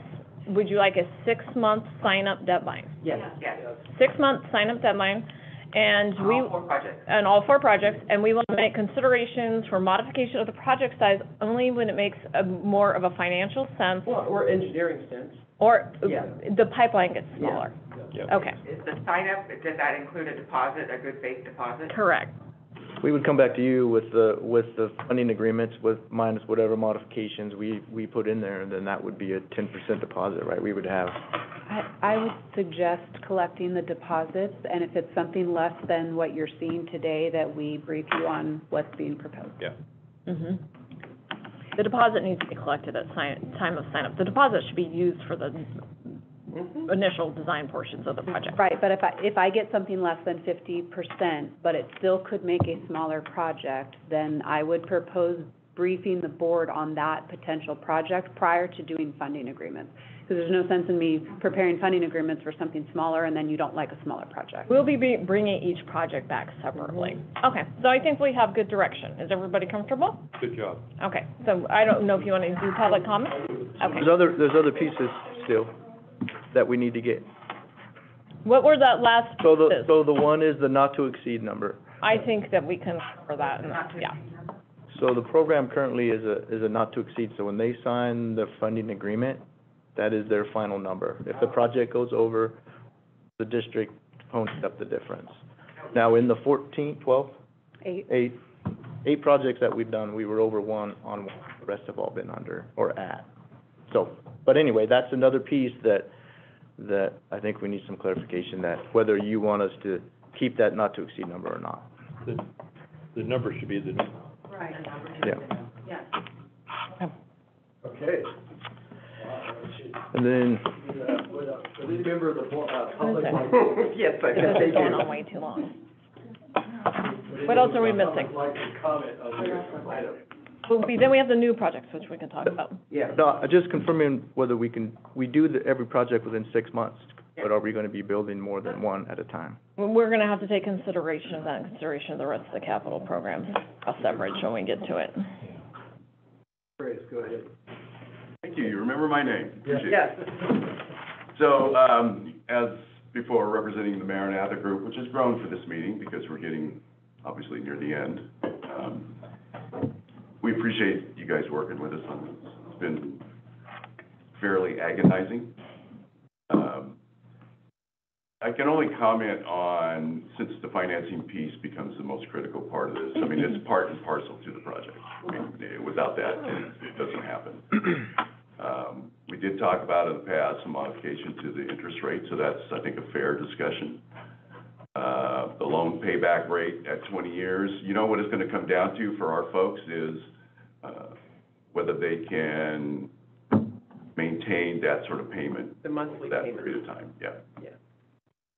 Speaker 6: Would you like a 6-month sign-up deadline?
Speaker 2: Yes.
Speaker 9: Yes.
Speaker 6: 6-month sign-up deadline, and we,
Speaker 9: All 4 projects.
Speaker 6: on all 4 projects, and we will make considerations for modification of the project size only when it makes more of a financial sense,
Speaker 2: Well, or engineering sense.
Speaker 6: or
Speaker 2: Yeah.
Speaker 6: the pipeline gets smaller.
Speaker 4: Yep.
Speaker 6: Okay,
Speaker 9: Is the sign-up, does that include a deposit, a good faith deposit?
Speaker 6: correct.
Speaker 5: We would come back to you with the funding agreements with minus whatever modifications we put in there, and then that would be a 10% deposit, right? We would have,
Speaker 8: I would suggest collecting the deposits, and if it's something less than what you're seeing today, that we brief you on what's being proposed.
Speaker 4: Yeah.
Speaker 6: Mm-hmm. The deposit needs to be collected at time of sign-up. The deposit should be used for the initial design portions of the project.
Speaker 8: Right, but if I get something less than 50%, but it still could make a smaller project, then I would propose briefing the board on that potential project prior to doing funding agreements. Because there's no sense in me preparing funding agreements for something smaller and then you don't like a smaller project.
Speaker 6: We'll be bringing each project back separately. Okay, so I think we have good direction. Is everybody comfortable?
Speaker 4: Good job.
Speaker 6: Okay, so I don't know if you want to do public comment? Okay.
Speaker 5: there's other pieces still that we need to get.
Speaker 6: What were that last
Speaker 5: So
Speaker 6: pieces?
Speaker 5: the one is the not to exceed number.
Speaker 6: I think that we can cover that, and yeah.
Speaker 5: So the program currently is a not to exceed, so when they sign the funding agreement, that is their final number. If the project goes over, the district owns up the difference. Now, in the 8 projects that we've done, we were over one on one, the rest have all been under or at. So, but anyway, that's another piece that I think we need some clarification, that whether you want us to keep that not to exceed number or not.
Speaker 4: The number should be the,
Speaker 7: Right.
Speaker 5: Yeah.
Speaker 7: Yeah.
Speaker 1: Okay.
Speaker 5: And then,
Speaker 1: Would any member of the board, public,
Speaker 6: Okay.
Speaker 1: like,
Speaker 2: Yes, I
Speaker 6: This
Speaker 2: guess they
Speaker 6: is going on
Speaker 2: do.
Speaker 6: way too long.
Speaker 1: would any
Speaker 6: What else are we
Speaker 1: member of the
Speaker 6: missing?
Speaker 1: public like to comment on this item?
Speaker 6: Well, then we have the new projects, which we can talk about.
Speaker 2: Yeah.
Speaker 5: no, just confirming whether we do every project within 6 months, but are we gonna be building more than one at a time?
Speaker 6: We're gonna have to take consideration of that, and consideration of the rest of the capital program, cross that bridge when we get to it.
Speaker 1: Grace, go ahead.
Speaker 11: Thank you, you remember my name, appreciate it.
Speaker 2: Yes.
Speaker 11: So, as before representing the Maranatha Group, which has grown for this meeting because we're getting, obviously, near the end. We appreciate you guys working with us on this. It's been fairly agonizing. I can only comment on, since the financing piece becomes the most critical part of this, I mean, it's part and parcel to the project. Without that, it doesn't happen. We did talk about in the past some modification to the interest rate, so that's, I think, a fair discussion. The loan payback rate at 20 years, you know what it's gonna come down to for our folks is, whether they can maintain that sort of payment.
Speaker 2: The monthly
Speaker 11: for that
Speaker 2: payment.
Speaker 11: period of time, yeah.
Speaker 2: Yeah.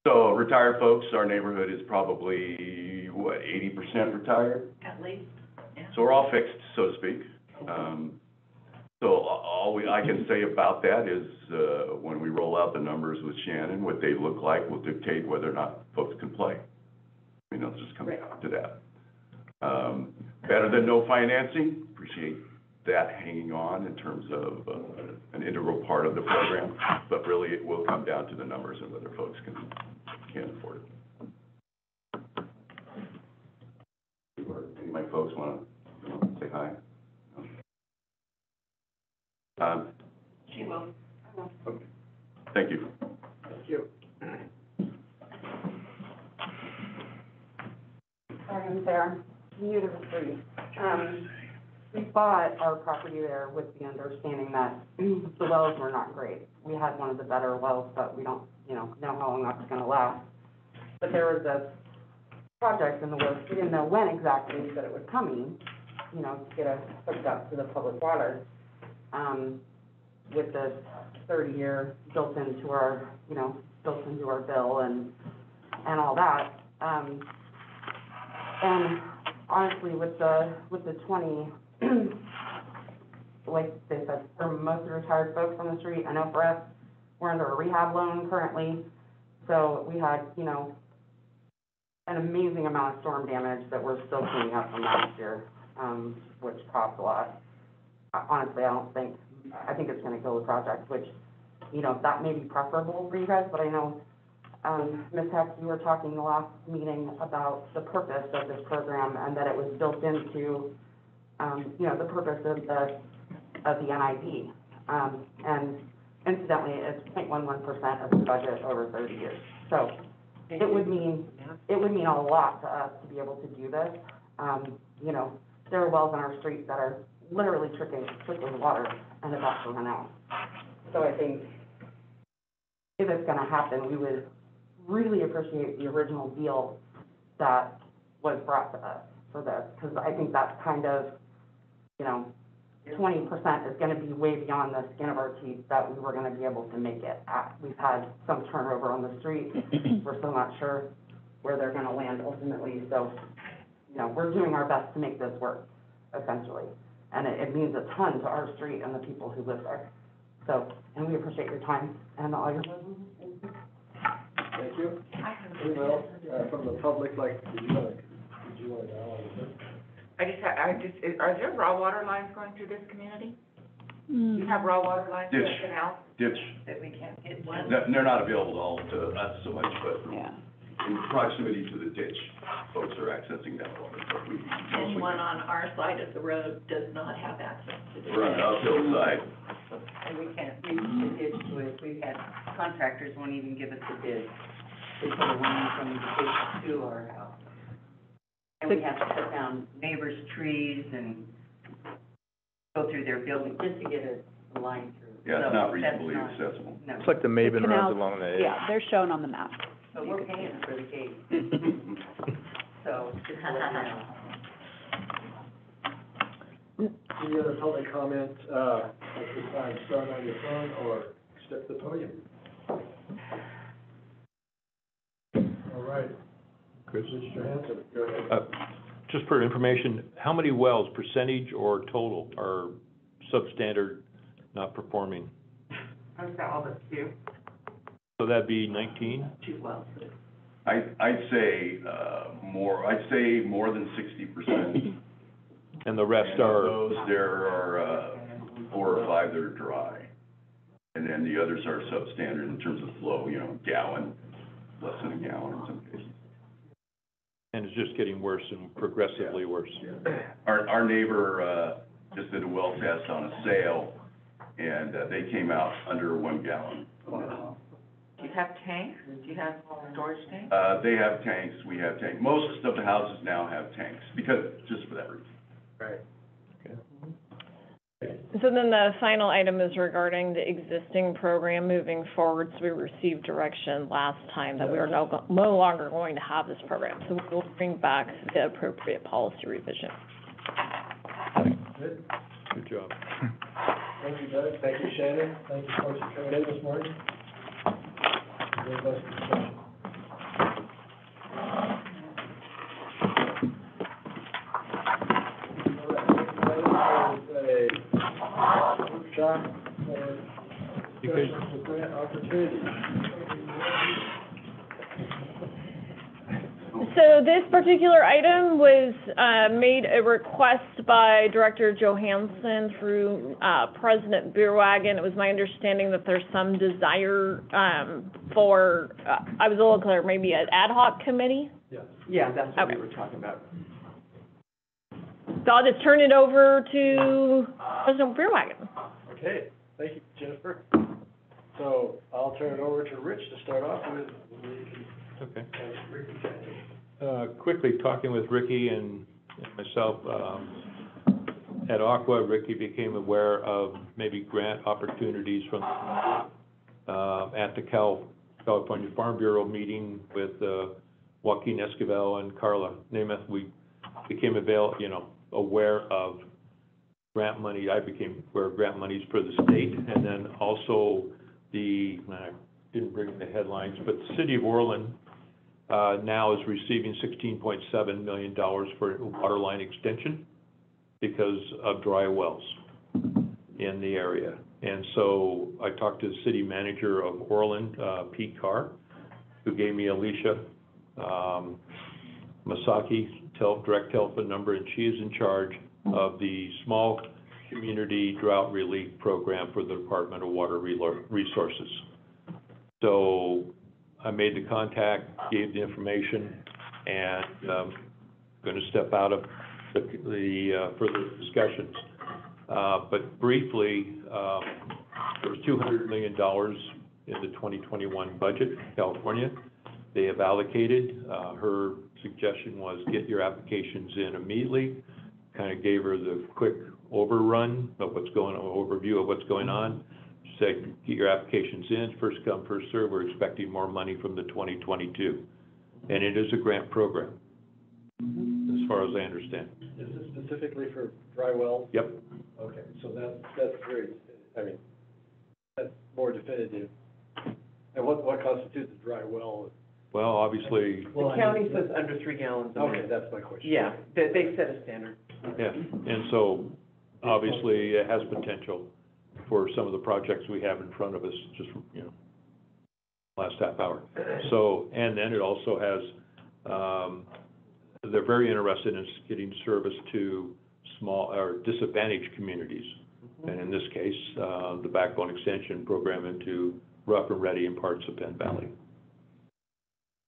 Speaker 11: So retired folks, our neighborhood is probably, what, 80% retired?
Speaker 7: At least, yeah.
Speaker 11: So we're all fixed, so to speak. So all I can say about that is, when we roll out the numbers with Shannon, what they look like will dictate whether or not folks can play. I mean, it'll just come down to that. Better than no financing, appreciate that hanging on in terms of, an integral part of the program, but really it will come down to the numbers and whether folks can afford it. Any of my folks wanna say hi?
Speaker 7: She will.
Speaker 11: Okay. Thank you.
Speaker 1: Thank you.
Speaker 12: Sorry, I'm Sarah, new to the street. We bought our property there with the understanding that the wells were not great. We had one of the better wells, but we don't, know how long that's gonna last. But there was a project in the works, we didn't know when exactly that it was coming, to get us hooked up to the public water. With the 30-year built into our bill and all that. And honestly, with the 20, like they said, for most of the retired folks on the street, I know for us, we're under a rehab loan currently. So we had, an amazing amount of storm damage that we're still cleaning up from last year, which cost a lot. Honestly, I think it's gonna kill the project, which, that may be preferable for you guys, but I know, Ms. Heck, you were talking the last meeting about the purpose of this program and that it was built into, the purpose of the NID. And incidentally, it's 0.11% of the budget over 30 years. So it would mean a lot to us to be able to do this. There are wells on our street that are literally trickling water and about to run out. So I think if it's gonna happen, we would really appreciate the original deal that was brought to us for this, because I think that's kind of, 20% is gonna be way beyond the skin of our teeth that we were gonna be able to make it at. We've had some turnover on the street. We're still not sure where they're gonna land ultimately, so, we're doing our best to make this work, essentially. And it means a ton to our street and the people who live there. So, and we appreciate your time and all your wisdom.
Speaker 1: Thank you. Anyone else, from the public, did you want to know anything?
Speaker 9: Are there raw water lines going through this community? You have raw water lines through the canal
Speaker 11: Ditch.
Speaker 9: that we can't get one?
Speaker 11: They're not available to us so much, but
Speaker 8: Yeah.
Speaker 11: in proximity to the ditch, folks are accessing that water, but we
Speaker 7: And
Speaker 11: mostly.
Speaker 7: one on our side of the road does not have access to the.
Speaker 11: We're on the uphill side.
Speaker 13: And we can't reach the ditch to it. We've had contractors won't even give us a bid. They put a line from the ditch to our house. And we have to cut down neighbors' trees and go through their building just to get a line through.
Speaker 11: Yeah, it's
Speaker 13: So
Speaker 11: not
Speaker 13: that's
Speaker 11: reasonably
Speaker 13: not-
Speaker 11: accessible.
Speaker 13: No,
Speaker 5: It's like the Maven
Speaker 8: canals-
Speaker 5: runs along the edge.
Speaker 8: Yeah, they're shown on the map.
Speaker 13: but we're paying for the gate, so just to let you know.
Speaker 1: Any other public comment, at this time, start on your phone or step to the podium? All right,
Speaker 4: Chris?
Speaker 1: Mr. Johansson, go ahead.
Speaker 4: Just for information, how many wells, percentage or total, are substandard, not performing?
Speaker 9: I've got all but two.
Speaker 4: So that'd be 19?
Speaker 9: 2 wells.
Speaker 11: I'd say more than 60%.
Speaker 4: And the rest
Speaker 11: And of
Speaker 4: are,
Speaker 11: those, there are, 4 or 5 that are dry. And then the others are substandard in terms of flow, gallon, less than a gallon in some cases.
Speaker 4: And it's just getting worse and progressively worse.
Speaker 11: Our neighbor, just did a well test on a sale, and, they came out under 1 gallon a minute.
Speaker 9: Do you have tanks? Do you have storage tanks?
Speaker 11: They have tanks, we have tanks. Most of the houses now have tanks, because, just for that reason.
Speaker 1: Right.
Speaker 6: So then the final item is regarding the existing program moving forward. So we received direction last time that we are no longer going to have this program. So we'll bring back the appropriate policy revision.
Speaker 1: Good.
Speaker 4: Good job.
Speaker 1: Thank you, Doug. Thank you, Shannon. Thank you, folks, for coming in this morning. Very robust discussion. Workshop for discussion for grant opportunities.
Speaker 6: So this particular item was made a request by Director Johansson through President Beerwagen. It was my understanding that there's some desire for, I was a little clear, maybe an ad hoc committee?
Speaker 1: Yes.
Speaker 10: Yeah, that's what we
Speaker 6: Okay.
Speaker 10: were talking about.
Speaker 6: So I'll just turn it over to President Beerwagen.
Speaker 1: Okay, thank you, Jennifer. So I'll turn it over to Rich to start off with.
Speaker 4: Okay. Quickly talking with Ricky and myself, at Aqua, Ricky became aware of maybe grant opportunities from, at the California Farm Bureau meeting with, Joaquin Esquivel and Carla Namath. We became aware of grant money. I became aware of grant monies for the state, and then also I didn't bring the headlines, but the city of Orland, now is receiving $16.7 million for a waterline extension because of dry wells in the area. And so I talked to the city manager of Orland, Pete Carr, who gave me Alicia Masaki direct telephone number, and she is in charge of the small community drought relief program for the Department of Water Resources. So I made the contact, gave the information, and going to step out of the further discussions. But briefly, there was $200 million in the 2021 budget, California. They have allocated. Her suggestion was get your applications in immediately. Kind of gave her the quick overview of what's going on. Said, get your applications in, first come, first serve. We're expecting more money from the 2022. And it is a grant program, as far as I understand.
Speaker 1: Is this specifically for dry wells?
Speaker 4: Yep.
Speaker 1: Okay, so that's very, that's more definitive. And what constitutes a dry well?
Speaker 4: Well, obviously,
Speaker 10: The county says under 3 gallons a minute.
Speaker 1: Okay, that's my question.
Speaker 10: Yeah, they set a standard.
Speaker 4: yeah. And so, obviously, it has potential for some of the projects we have in front of us, just, last half hour. So, and then it also has, they're very interested in getting service to small or disadvantaged communities. And in this case, the backbone extension program into Rough and Ready and parts of Penn Valley.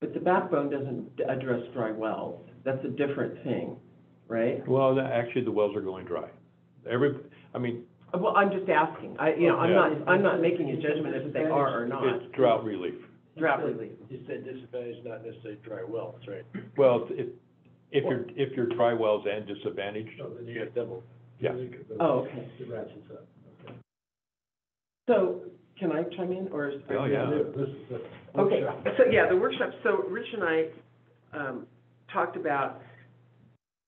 Speaker 10: But the backbone doesn't address dry wells. That's a different thing, right?
Speaker 4: Well, actually, the wells are going dry.
Speaker 10: Well, I'm just asking. I'm not making a judgment if they are or not.
Speaker 4: It's drought relief.
Speaker 10: Drought relief.
Speaker 1: You said disadvantaged, not necessarily dry wells, right?
Speaker 4: Well, if you're dry wells and disadvantaged,
Speaker 1: So then you have double.
Speaker 4: yeah.
Speaker 10: Oh, okay.
Speaker 1: It ratchets up. Okay.
Speaker 10: So, can I chime in, or is?
Speaker 4: Oh, yeah.
Speaker 1: This is the
Speaker 10: Okay,
Speaker 1: workshop.
Speaker 10: so, yeah, the workshop, so Rich and I, talked about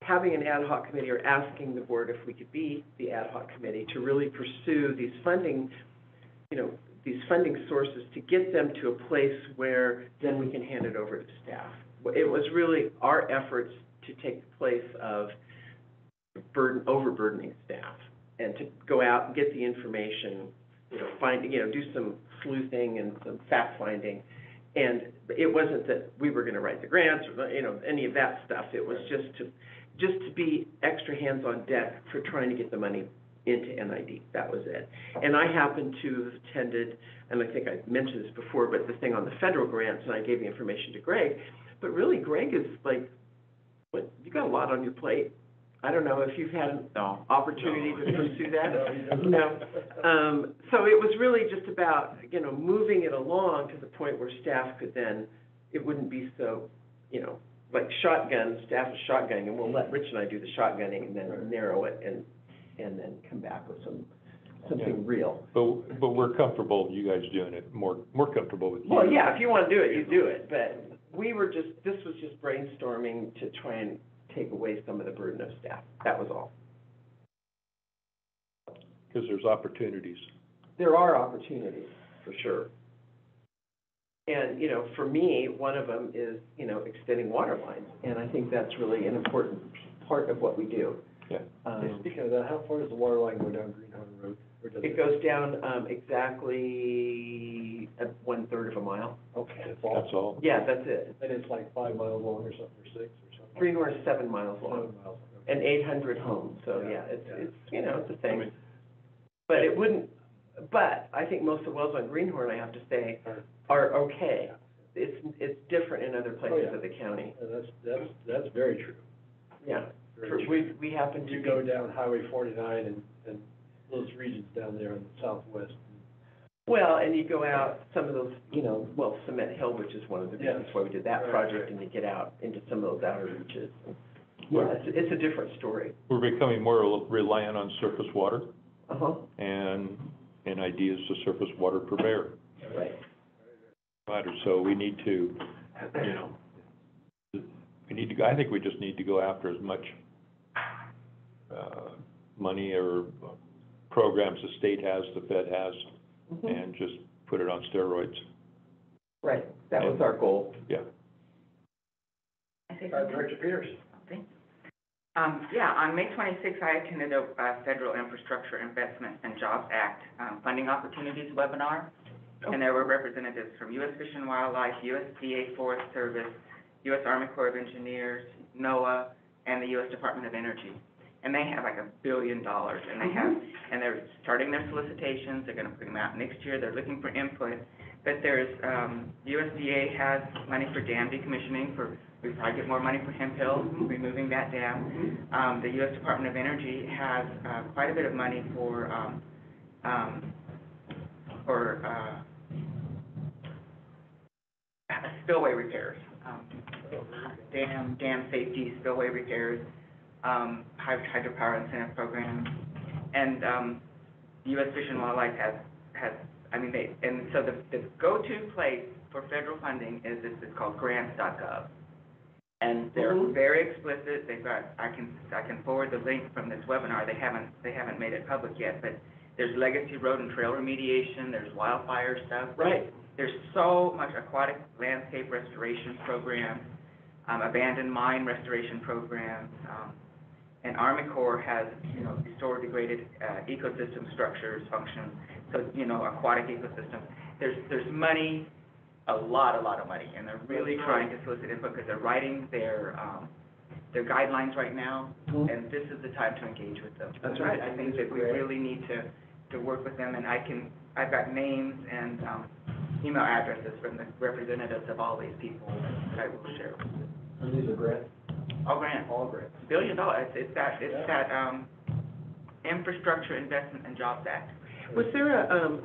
Speaker 10: having an ad hoc committee, or asking the board if we could be the ad hoc committee to really pursue these funding, these funding sources, to get them to a place where then we can hand it over to staff. It was really our efforts to take the place of overburdening staff, and to go out and get the information, do some sleuthing and some fact-finding. And it wasn't that we were gonna write the grants, or, any of that stuff. It was just to be extra hands on deck for trying to get the money into NID. That was it. And I happened to have attended and I think I mentioned this before, but the thing on the federal grants, and I gave the information to Greg, but really Greg is like, what, you got a lot on your plate. I don't know if you've had an opportunity to pursue that. No. So it was really just about, you know, moving it along to the point where staff could then, it wouldn't be so, you know, like shotgun, staff is shotgunning, and we'll let Rich and I do the shotgunning and then narrow it and then come back with something real.
Speaker 4: But we're comfortable, you guys doing it, more comfortable with you.
Speaker 10: Well, yeah, if you want to do it, you do it, but we were just, this was just brainstorming to try and take away some of the burden of staff. That was all.
Speaker 4: Because there's opportunities.
Speaker 10: There are opportunities, for sure. And, you know, for me, one of them is, you know, extending water lines, and I think that's really an important part of what we do.
Speaker 4: Yeah.
Speaker 1: Speaking of that, how far does the water line go down Greenhorn Road? Or does
Speaker 10: It goes down, exactly at 1/3 of a mile.
Speaker 1: Okay,
Speaker 4: That's all.
Speaker 10: Yeah, that's it.
Speaker 1: And it's like 5 miles long or something, or 6 or something?
Speaker 10: Greenhorn is 7 miles long.
Speaker 1: 7 miles. Okay.
Speaker 10: And 800 homes, so yeah,
Speaker 1: Yeah.
Speaker 10: it's, you know, it's a
Speaker 4: I
Speaker 10: thing.
Speaker 4: mean,
Speaker 10: But it wouldn't, but I think most of the wells on Greenhorn, I have to say, are okay. It's different in other places of the county.
Speaker 1: And that's very true.
Speaker 10: Yeah.
Speaker 1: Very true.
Speaker 10: We happen to
Speaker 1: You
Speaker 10: be,
Speaker 1: go down Highway 49 and those regions down there in the southwest.
Speaker 10: well, and you go out some of those, you know, well, Cement Hill, which is one of the
Speaker 1: Yeah.
Speaker 10: reasons why we did that
Speaker 1: Right,
Speaker 10: project,
Speaker 1: right.
Speaker 10: and you get out into some of those outer reaches. Yeah, it's a different story.
Speaker 4: We're becoming more reliant on surface water
Speaker 10: Uh-huh,
Speaker 4: and ideas to surface water per bear.
Speaker 10: right.
Speaker 4: So we need to, you know, I think we just need to go after as much money or programs the state has, the Fed has,
Speaker 10: Mhm.
Speaker 4: and just put it on steroids.
Speaker 10: Right, that was our goal.
Speaker 4: Yeah.
Speaker 9: I say something?
Speaker 1: Director Peters.
Speaker 9: Thank you. Yeah, on May 26th, I attended a Federal Infrastructure Investment and Jobs Act Funding Opportunities webinar, and there were representatives from U.S. Fish and Wildlife, USDA Forest Service, U.S. Army Corps of Engineers, NOAA, and the U.S. Department of Energy. And they have like $1 billion, and they have, and they're starting their solicitations, they're gonna put them out next year, they're looking for input. But there's, USDA has money for dam decommissioning, we probably get more money for Hemp Hill, removing that dam. The U.S. Department of Energy has, quite a bit of money for spillway repairs, dam safety, spillway repairs, hydropower incentive program. And, U.S. Fish and Wildlife has, I mean, and so the go-to place for federal funding is called grants.gov. And they're very explicit, they've got, I can forward the link from this webinar, they haven't made it public yet, but there's legacy road and trail remediation, there's wildfire stuff.
Speaker 10: Right.
Speaker 9: There's so much aquatic landscape restoration programs, abandoned mine restoration programs, and Army Corps has, you know, restore degraded ecosystem structures, functions, so, you know, aquatic ecosystems. There's money, a lot of money, and they're really trying to solicit input because they're writing their guidelines right now, and this is the time to engage with them.
Speaker 10: That's right.
Speaker 9: I think that we really need to work with them, and I've got names and email addresses from the representatives of all these people that I will share with you.
Speaker 1: And these are grants?
Speaker 9: All grants.
Speaker 1: All grants.
Speaker 9: $1 billion, it's that Infrastructure Investment and Jobs Act.
Speaker 10: Was there a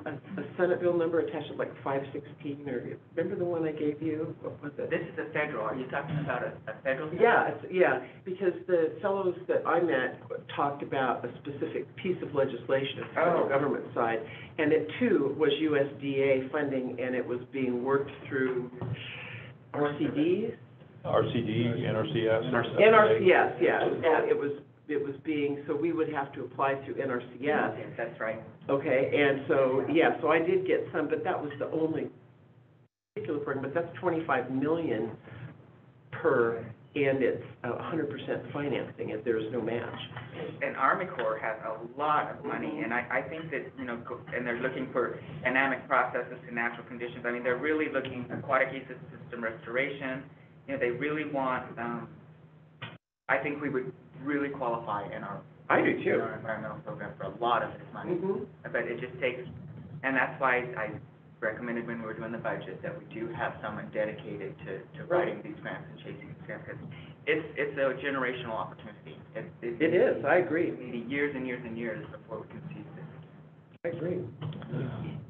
Speaker 10: Senate bill number attached to like 516, or, remember the one I gave you? What was it?
Speaker 9: This is a federal, are you talking about a federal?
Speaker 10: Yeah, because the fellows that I met talked about a specific piece of legislation at the federal government side, and it too was USDA funding, and it was being worked through RCDs?
Speaker 4: RCD, NRCS?
Speaker 10: NRCS, yeah, and it was being, so we would have to apply through NRCS.
Speaker 9: Yes, that's right.
Speaker 10: Okay, and so, yeah, so I did get some, but that was the only particular program, but that's 25 million per, and it's 100% financing it, there's no match.
Speaker 9: And Army Corps has a lot of money, and I think that, you know, and they're looking for dynamic processes to natural conditions. I mean, they're really looking at aquatic ecosystem restoration. You know, they really want, I think we would really qualify in our
Speaker 10: I do
Speaker 9: environmental program for a lot of this money. But it just takes, and that's why recommended when we were doing the budget, that we do have someone dedicated to writing these grants and chasing these grants, because it's a generational opportunity.
Speaker 10: It is, I agree.
Speaker 9: Maybe years and years and years before we can see this.
Speaker 10: I agree.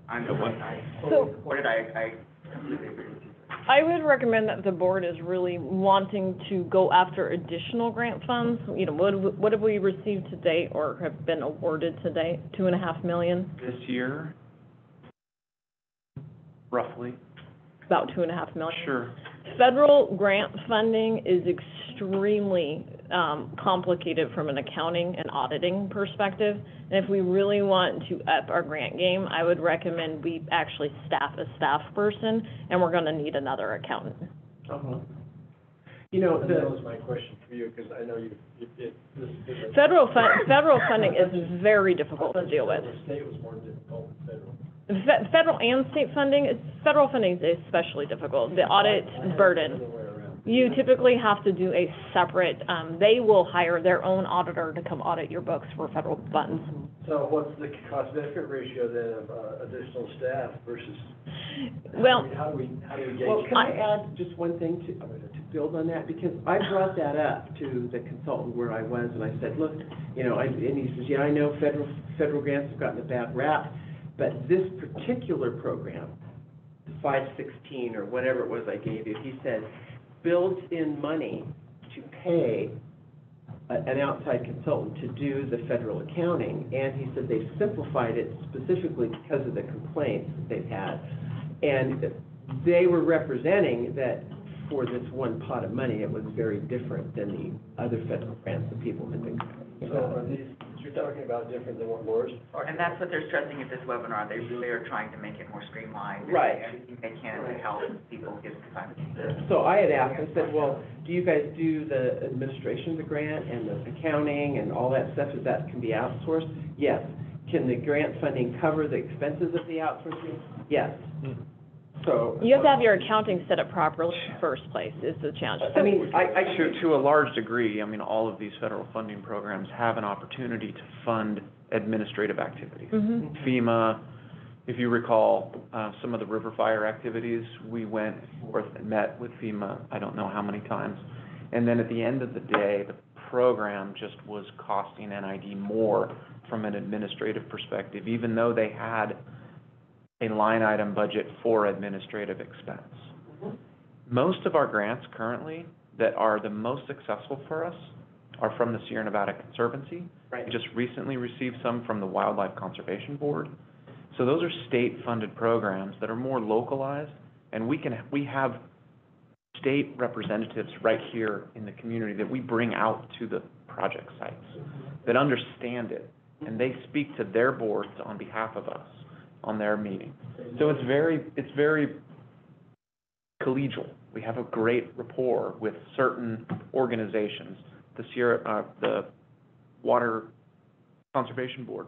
Speaker 9: I
Speaker 6: So-
Speaker 9: support it, I completely agree with you.
Speaker 6: I would recommend that the board is really wanting to go after additional grant funds. You know, what have we received to date or have been awarded to date? $2.5 million?
Speaker 2: This year, roughly.
Speaker 6: About $2.5 million?
Speaker 2: Sure.
Speaker 6: Federal grant funding is extremely complicated from an accounting and auditing perspective. And if we really want to up our grant game, I would recommend we actually staff a staff person, and we're gonna need another accountant.
Speaker 10: You know,
Speaker 1: And that was my question for you, because I know
Speaker 6: Federal funding is very difficult to deal with.
Speaker 1: The state was more difficult than federal.
Speaker 6: Federal and state funding, federal funding is especially difficult. The audit burden.
Speaker 1: Other way around.
Speaker 6: You typically have to do a separate, they will hire their own auditor to come audit your books for federal funds.
Speaker 1: So what's the cost benefit ratio then of additional staff versus?
Speaker 6: Well,
Speaker 1: How do we gauge?
Speaker 10: well, can I add just one thing to build on that? Because I brought that up to the consultant where I was, and I said, look, you know, and he says, yeah, I know federal grants have gotten a bad rap, but this particular program, the 516 or whatever it was I gave you, he said, builds in money to pay an outside consultant to do the federal accounting, and he said they've simplified it specifically because of the complaints that they've had. And they were representing that for this one pot of money, it was very different than the other federal grants that people had been getting.
Speaker 1: So are these, you're talking about different than what Laura's?
Speaker 9: And that's what they're stressing at this webinar, they are trying to make it more streamlined. and
Speaker 10: Right.
Speaker 9: Everything they can to help people get the time.
Speaker 10: So I had asked, I said, well, do you guys do the administration of the grant and the accounting and all that stuff, is that can be outsourced? Yes. Can the grant funding cover the expenses of the outsourcing? Yes. So.
Speaker 6: you have to have your accounting set up properly in the first place, is the challenge.
Speaker 10: I mean,
Speaker 2: To a large degree, I mean, all of these federal funding programs have an opportunity to fund administrative activities.
Speaker 6: Mhm.
Speaker 2: FEMA, if you recall, some of the river fire activities, we went forth and met with FEMA, I don't know how many times. And then at the end of the day, the program just was costing NID more from an administrative perspective, even though they had a line item budget for administrative expense. Most of our grants currently that are the most successful for us are from the Sierra Nevada Conservancy.
Speaker 10: Right.
Speaker 2: We just recently received some from the Wildlife Conservation Board. So those are state-funded programs that are more localized, and we have state representatives right here in the community that we bring out to the project sites that understand it, and they speak to their boards on behalf of us on their meetings. So it's very collegial. We have a great rapport with certain organizations. The Water Conservation Board,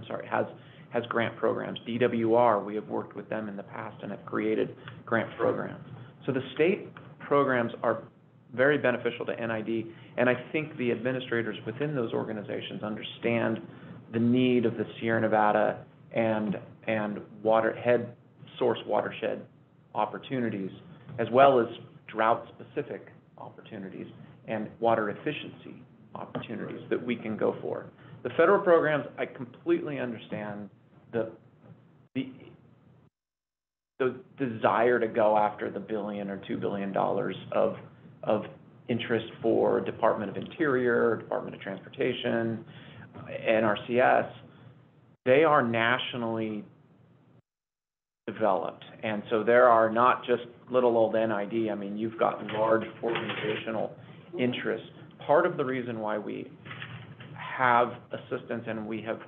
Speaker 2: has grant programs. DWR, we have worked with them in the past and have created grant programs. So the state programs are very beneficial to NID, and I think the administrators within those organizations understand the need of the Sierra Nevada and head source watershed opportunities, as well as drought-specific opportunities and water efficiency opportunities that we can go for. The federal programs, I completely understand the desire to go after the $1 billion or $2 billion of interest for Department of Interior, Department of Transportation, NRCS. They are nationally developed, and so there are not just little old NID. I mean, you've got large organizational interests. Part of the reason why we have assistance and we have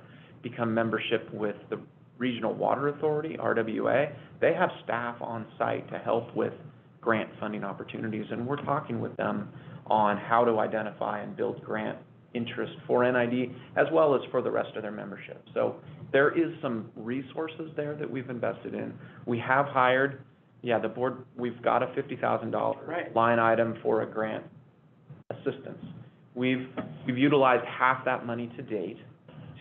Speaker 2: become membership with the Regional Water Authority, RWA, they have staff on site to help with grant funding opportunities, and we're talking with them on how to identify and build grant interest for NID, as well as for the rest of their membership. So there is some resources there that we've invested in. We have hired, the board, we've got a $50,000 line item for a grant assistance. We've utilized half that money to date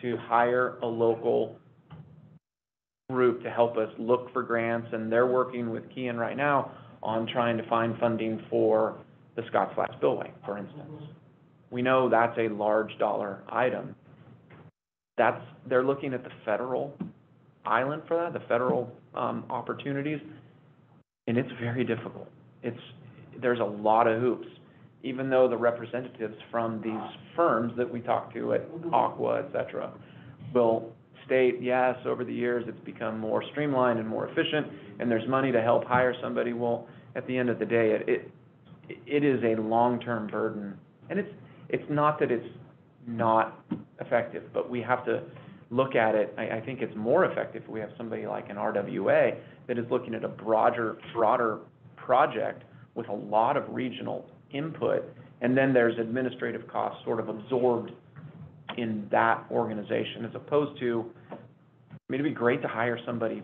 Speaker 2: to hire a local
Speaker 5: group to help us look for grants, and they're working with Kean right now on trying to find funding for the Scotts Flat Spillway, for instance. We know that's a large dollar item. They're looking at the federal island for that, the federal opportunities, and it's very difficult. There's a lot of hoops, even though the representatives from these firms that we talk to at Aqua, et cetera, will state, yes, over the years it's become more streamlined and more efficient, and there's money to help hire somebody. Well, at the end of the day, it is a long-term burden, and it's not that it's not effective, but we have to look at it. I think it's more effective if we have somebody like an RWA that is looking at a broader project with a lot of regional input, and then there's administrative costs sort of absorbed in that organization, as opposed to, I mean, it'd be great to hire somebody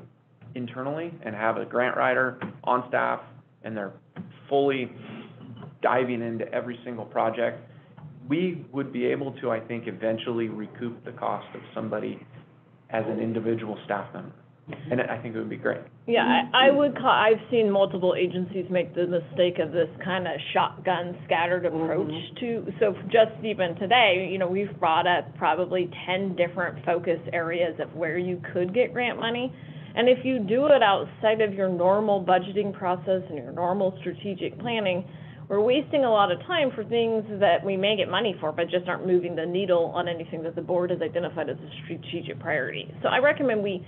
Speaker 5: internally and have a grant writer on staff, and they're fully diving into every single project. We would be able to, I think, eventually recoup the cost of somebody as an individual staff member. And I think it would be great.
Speaker 6: Yeah, I've seen multiple agencies make the mistake of this kind of shotgun scattered approach so just even today, we've brought up probably 10 different focus areas of where you could get grant money. And if you do it outside of your normal budgeting process and your normal strategic planning, we're wasting a lot of time for things that we may get money for, but just aren't moving the needle on anything that the board has identified as a strategic priority. So I recommend we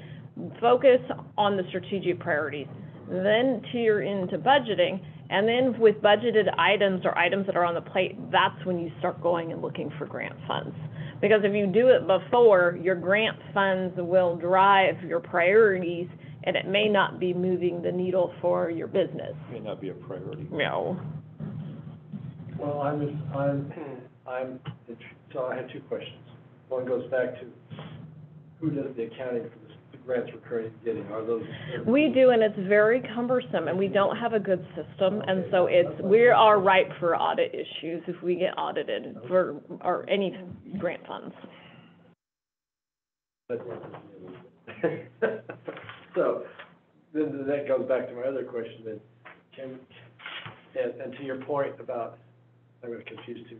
Speaker 6: focus on the strategic priorities, then tier into budgeting, and then with budgeted items or items that are on the plate, that's when you start going and looking for grant funds. Because if you do it before, your grant funds will drive your priorities, and it may not be moving the needle for your business.
Speaker 4: May not be a priority.
Speaker 6: No.
Speaker 1: Well, so I have two questions. One goes back to who does the accounting for the grants we're currently getting? Are those?
Speaker 6: We do, and it's very cumbersome, and we don't have a good system, and so we are ripe for audit issues if we get audited for, or any grant funds.
Speaker 1: So, then that goes back to my other question, then, and to your point about, I'm going to confuse too,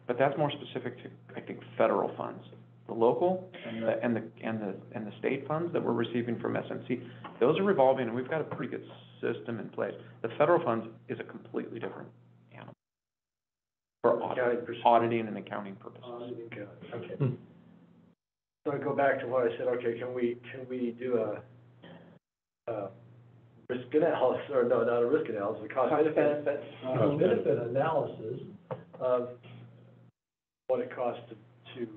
Speaker 5: But that's more specific to, I think, federal funds. The local and the state funds that we're receiving from SNC, those are revolving, and we've got a pretty good system in place. The federal funds is a completely different animal for auditing and accounting purposes.
Speaker 1: Okay. So I go back to what I said. Okay, can we do a risk analysis, or no, not a risk analysis, a cost-benefit analysis of what it costs to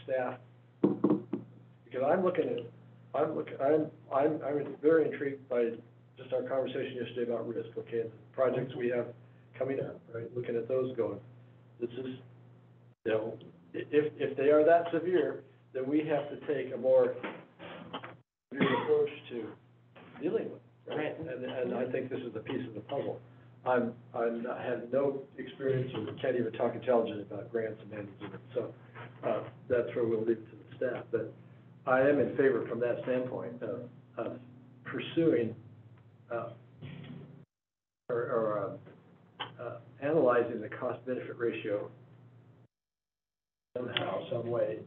Speaker 1: staff? Because I'm very intrigued by just our conversation yesterday about risk, okay, and the projects we have coming up, right? Looking at those going, this is, if they are that severe, then we have to take a more severe approach to dealing with it, right? And I think this is a piece of the puzzle. I have no experience or can't even talk intelligent about grants and managing it, so that's where we'll leave it to the staff. But I am in favor from that standpoint of pursuing analyzing the cost-benefit ratio somehow, some way.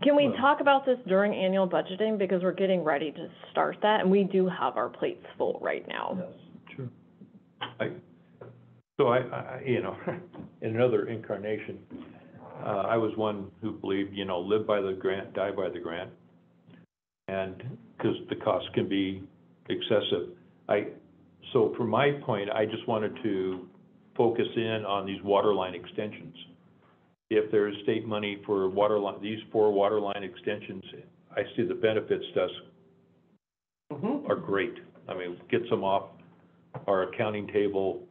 Speaker 6: Can we talk about this during annual budgeting, because we're getting ready to start that, and we do have our plates full right now.
Speaker 1: Yes.
Speaker 4: Sure. So I in another incarnation, I was one who believed, live by the grant, die by the grant, and because the cost can be excessive. So from my point, I just wanted to focus in on these waterline extensions. If there's state money for waterline, these 4 waterline extensions, I see the benefits to us are great. I mean, gets them off our accounting table.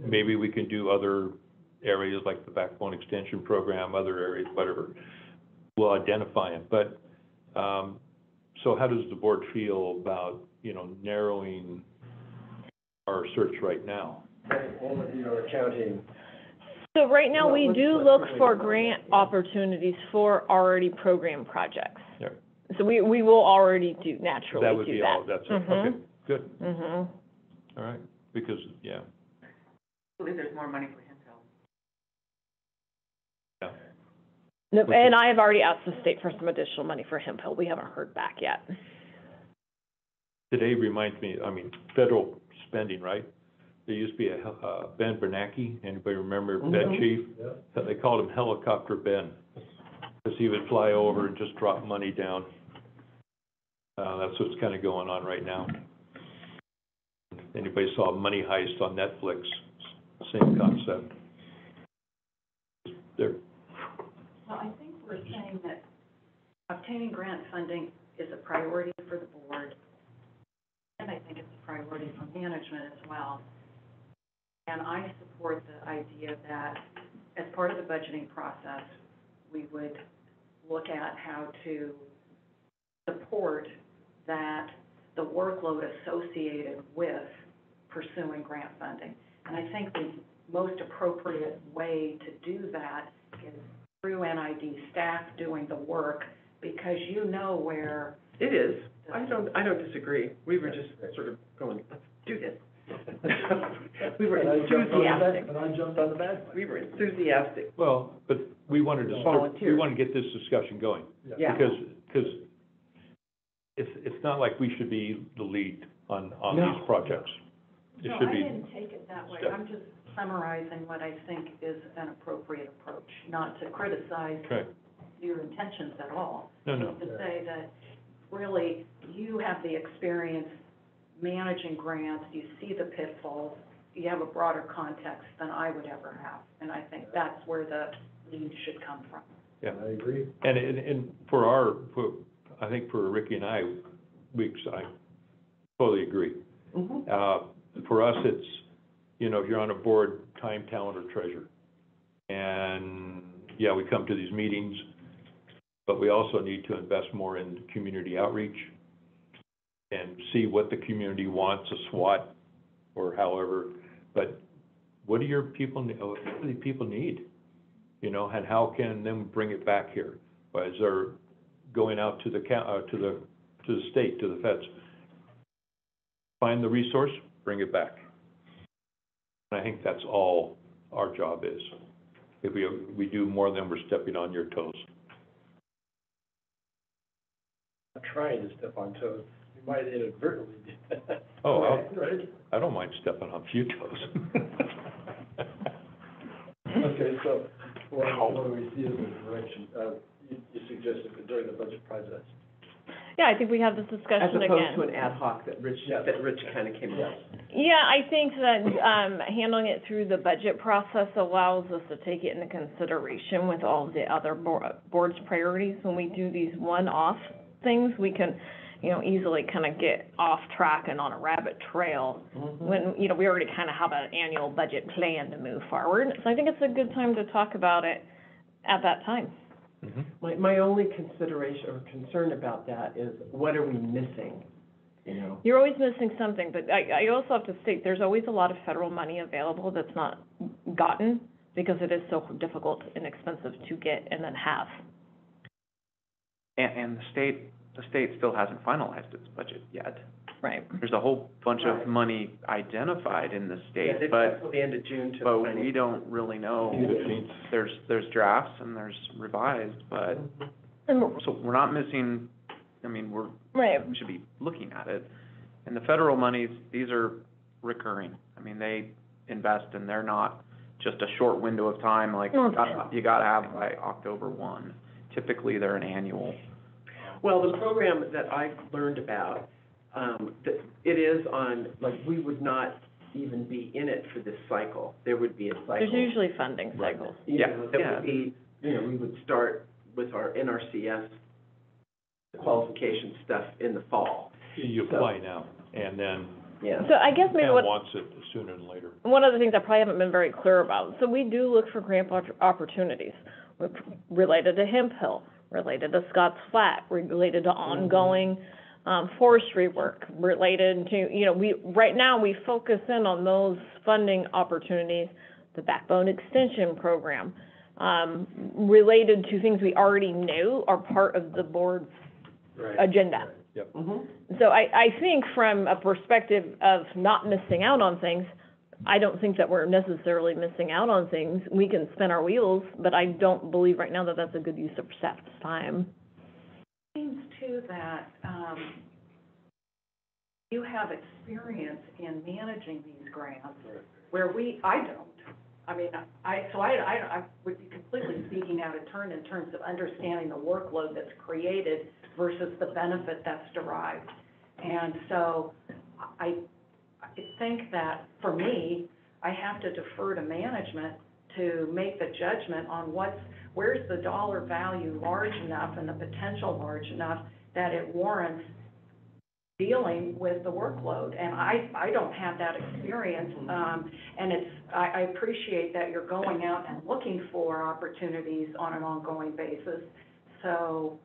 Speaker 4: Maybe we can do other areas like the backbone extension program, other areas, whatever. We'll identify them. But so how does the board feel about, narrowing our search right now?
Speaker 1: Accounting.
Speaker 6: So right now, we do look for grant opportunities for already programmed projects.
Speaker 4: Yeah.
Speaker 6: So we will already naturally
Speaker 4: That would
Speaker 6: do
Speaker 4: be
Speaker 6: that.
Speaker 4: all, that's it,
Speaker 6: Mhm.
Speaker 4: okay, good,
Speaker 6: Mhm.
Speaker 4: all right, because, yeah,
Speaker 9: I believe there's more money for him, so.
Speaker 4: yeah.
Speaker 6: Nope, and I have already asked the state for some additional money for Hemp Hill. We haven't heard back yet.
Speaker 4: Today reminds me, I mean, federal spending, right? There used to be a, Ben Bernanke, anybody remember Ben Chief?
Speaker 1: Yeah.
Speaker 4: They called him Helicopter Ben, because he would fly over and just drop money down. That's what's kind of going on right now. Anybody saw Money Heist on Netflix? Same concept. There.
Speaker 7: Well, I think we're saying that obtaining grant funding is a priority for the board, and I think it's a priority for management as well. And I support the idea that as part of the budgeting process, we would look at how to support that, the workload associated with pursuing grant funding. And I think the most appropriate way to do that is through NID staff doing the work, because you know where.
Speaker 10: It is. I don't disagree. We were just sort of going, let's do this. We were enthusiastic.
Speaker 1: And I jumped on the bad.
Speaker 10: We were enthusiastic.
Speaker 4: Well, but we wanted to start, we
Speaker 10: Volunteer.
Speaker 4: want to get this discussion going.
Speaker 10: Yeah.
Speaker 4: Because it's not like we should be the lead on
Speaker 10: No.
Speaker 4: these projects. It
Speaker 7: No,
Speaker 4: should
Speaker 7: I
Speaker 4: be,
Speaker 7: didn't take it that way. I'm just summarizing what I think is an appropriate approach, not to criticize
Speaker 4: okay,
Speaker 7: your intentions at all.
Speaker 4: no, no,
Speaker 7: To say that really you have the experience managing grants, you see the pitfalls, you have a broader context than I would ever have. And I think that's where the lead should come from.
Speaker 4: yeah.
Speaker 1: I agree.
Speaker 4: And I think for Ricky and I totally agree. For us, it's, if you're on a board, time, talent, or treasure. And, yeah, we come to these meetings, but we also need to invest more in community outreach and see what the community wants, a SWAT or however, but what do your people, what do the people need? And how can them bring it back here? Is there going out to the state, to the feds? Find the resource, bring it back. And I think that's all our job is. If we do more than we're stepping on your toes.
Speaker 1: I'm trying to step on toes. You might inadvertently do that.
Speaker 4: Oh,
Speaker 1: Right?
Speaker 4: I don't mind stepping on a few toes.
Speaker 1: Okay, so what do we see as a direction? You suggested during the budget process.
Speaker 6: Yeah, I think we have this
Speaker 10: As
Speaker 6: discussion again.
Speaker 10: opposed to an ad hoc that Rich kind of came up.
Speaker 6: Yeah, I think that, handling it through the budget process allows us to take it into consideration with all of the other board's priorities. When we do these one-off things, we can, easily kind of get off track and on a rabbit trail when, we already kind of have an annual budget plan to move forward. So I think it's a good time to talk about it at that time.
Speaker 10: My only consideration or concern about that is, what are we missing,
Speaker 6: You're always missing something, but I also have to state, there's always a lot of federal money available that's not gotten because it is so difficult and expensive to get and then have.
Speaker 2: And the state still hasn't finalized its budget yet.
Speaker 6: Right.
Speaker 2: There's a whole bunch of money identified in the
Speaker 10: Yeah,
Speaker 2: state,
Speaker 10: they've
Speaker 2: but,
Speaker 10: got till the end of June to.
Speaker 2: but we don't really know.
Speaker 4: 15th.
Speaker 2: There's drafts and there's revised, but, so we're not missing,
Speaker 6: Right.
Speaker 2: we should be looking at it. And the federal monies, these are recurring. They invest and they're not just a short window of time, like,
Speaker 6: No,
Speaker 2: you gotta have by October 1. Typically, they're an annual.
Speaker 10: Well, the program that I've learned about, it is on, we would not even be in it for this cycle. There would be a cycle.
Speaker 6: There's usually funding cycles.
Speaker 10: That would be, we would start with our NRCS qualification stuff in the fall.
Speaker 4: You apply now, and then
Speaker 10: Yeah.
Speaker 6: So I guess maybe
Speaker 4: town
Speaker 6: what,
Speaker 4: wants it sooner than later.
Speaker 6: one of the things I probably haven't been very clear about, so we do look for grant opportunities related to Hemp Hill, related to Scotts Flat, related to ongoing forestry work, related to, right now, we focus in on those funding opportunities, the Backbone Extension Program, related to things we already knew are part of the board's
Speaker 1: Right.
Speaker 6: agenda.
Speaker 4: Yep.
Speaker 6: So I think from a perspective of not missing out on things, I don't think that we're necessarily missing out on things. We can spin our wheels, but I don't believe right now that that's a good use of staff's time.
Speaker 7: Seems too that, you have experience in managing these grants, where I don't. I mean, I would be completely speaking out of turn in terms of understanding the workload that's created versus the benefit that's derived. And so I think that, for me, I have to defer to management to make the judgment on where's the dollar value large enough and the potential large enough that it warrants dealing with the workload. And I don't have that experience, and I appreciate that you're going out and looking for opportunities on an ongoing basis. So,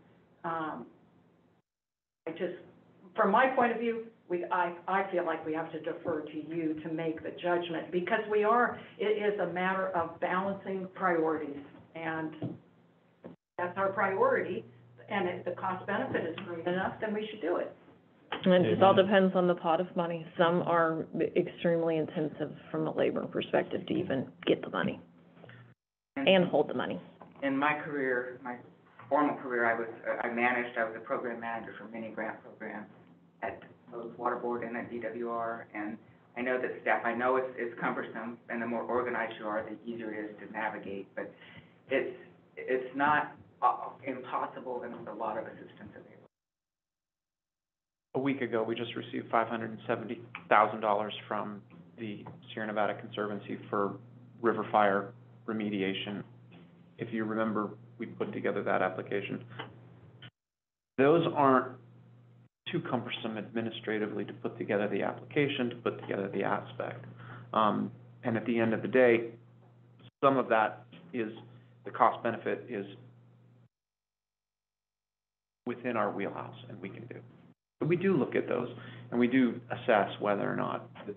Speaker 7: from my point of view, I feel like we have to defer to you to make the judgment, because it is a matter of balancing priorities, and that's our priority, and if the cost benefit is great enough, then we should do it.
Speaker 6: And it just all depends on the pot of money. Some are extremely intensive from a labor perspective to even get the money and hold the money.
Speaker 9: In my career, my formal career, I was a program manager for many grant programs at both Water Board and at DWR, and I know that staff, I know it's cumbersome, and the more organized you are, the easier it is to navigate, but it's not impossible, and there's a lot of assistance available.
Speaker 2: A week ago, we just received $570,000 from the Sierra Nevada Conservancy for river fire remediation. If you remember, we put together that application. Those aren't too cumbersome administratively to put together the application, to put together the aspect. And at the end of the day, some of that is, the cost benefit is within our wheelhouse, and we can do. But we do look at those, and we do assess whether or not the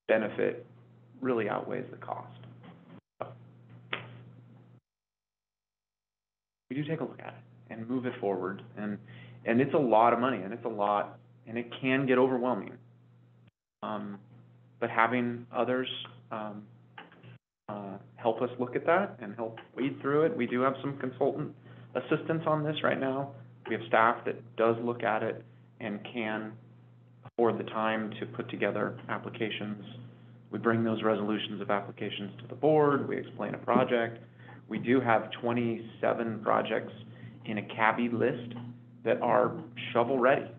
Speaker 2: benefit really outweighs the cost. We do take a look at it and move it forward, and it's a lot of money, and it can get overwhelming. But having others help us look at that and help wade through it. We do have some consultant assistance on this right now. We have staff that does look at it and can afford the time to put together applications. We bring those resolutions of applications to the board. We explain a project. We do have 27 projects in a CABI list that are shovel ready,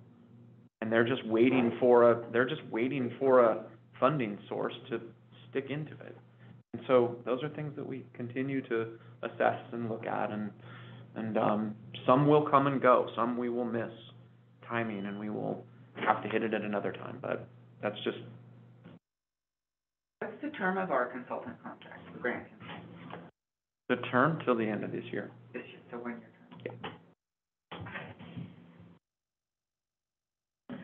Speaker 2: and they're just waiting for a funding source to stick into it. And so those are things that we continue to assess and look at, and some will come and go, some we will miss timing, and we will have to hit it at another time, but that's just.
Speaker 9: What's the term of our consultant contract, the grant consultant?
Speaker 2: The term till the end of this year.
Speaker 9: This year, so 1 year term.
Speaker 2: Yeah.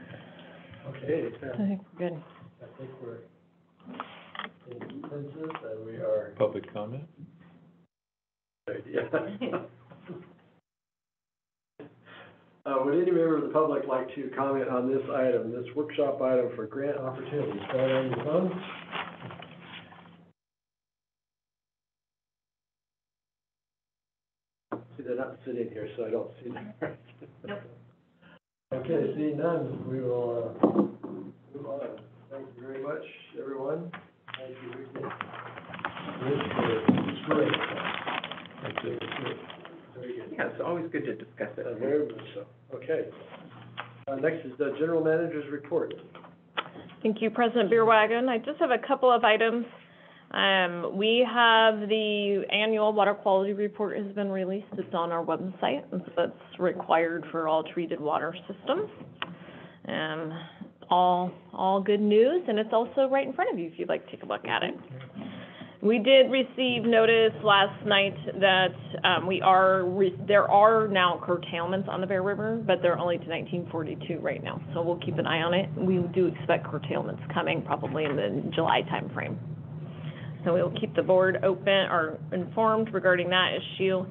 Speaker 1: Okay,
Speaker 6: I think we're good.
Speaker 1: I think we're in consensus, and we are.
Speaker 4: Public comment?
Speaker 1: Yeah. Would any member of the public like to comment on this item, this workshop item for grant opportunities? Start on your phone. See, they're not sitting here, so I don't see them.
Speaker 7: Nope.
Speaker 1: Okay, seeing none, we will move on. Thank you very much, everyone. Thank you, Ricky. It's great.
Speaker 4: Thank you.
Speaker 1: Very good.
Speaker 10: Yeah, it's always good to discuss it.
Speaker 1: Very much so. Okay. Next is the general manager's report.
Speaker 6: Thank you, President Beerwagon. I just have a couple of items. We have the annual water quality report has been released. It's on our website, and so it's required for all treated water systems. All good news, and it's also right in front of you if you'd like to take a look at it. We did receive notice last night that there are now curtailments on the Bear River, but they're only to 1942 right now, so we'll keep an eye on it. We do expect curtailments coming probably in the July timeframe. So we'll keep the board open or informed regarding that issue.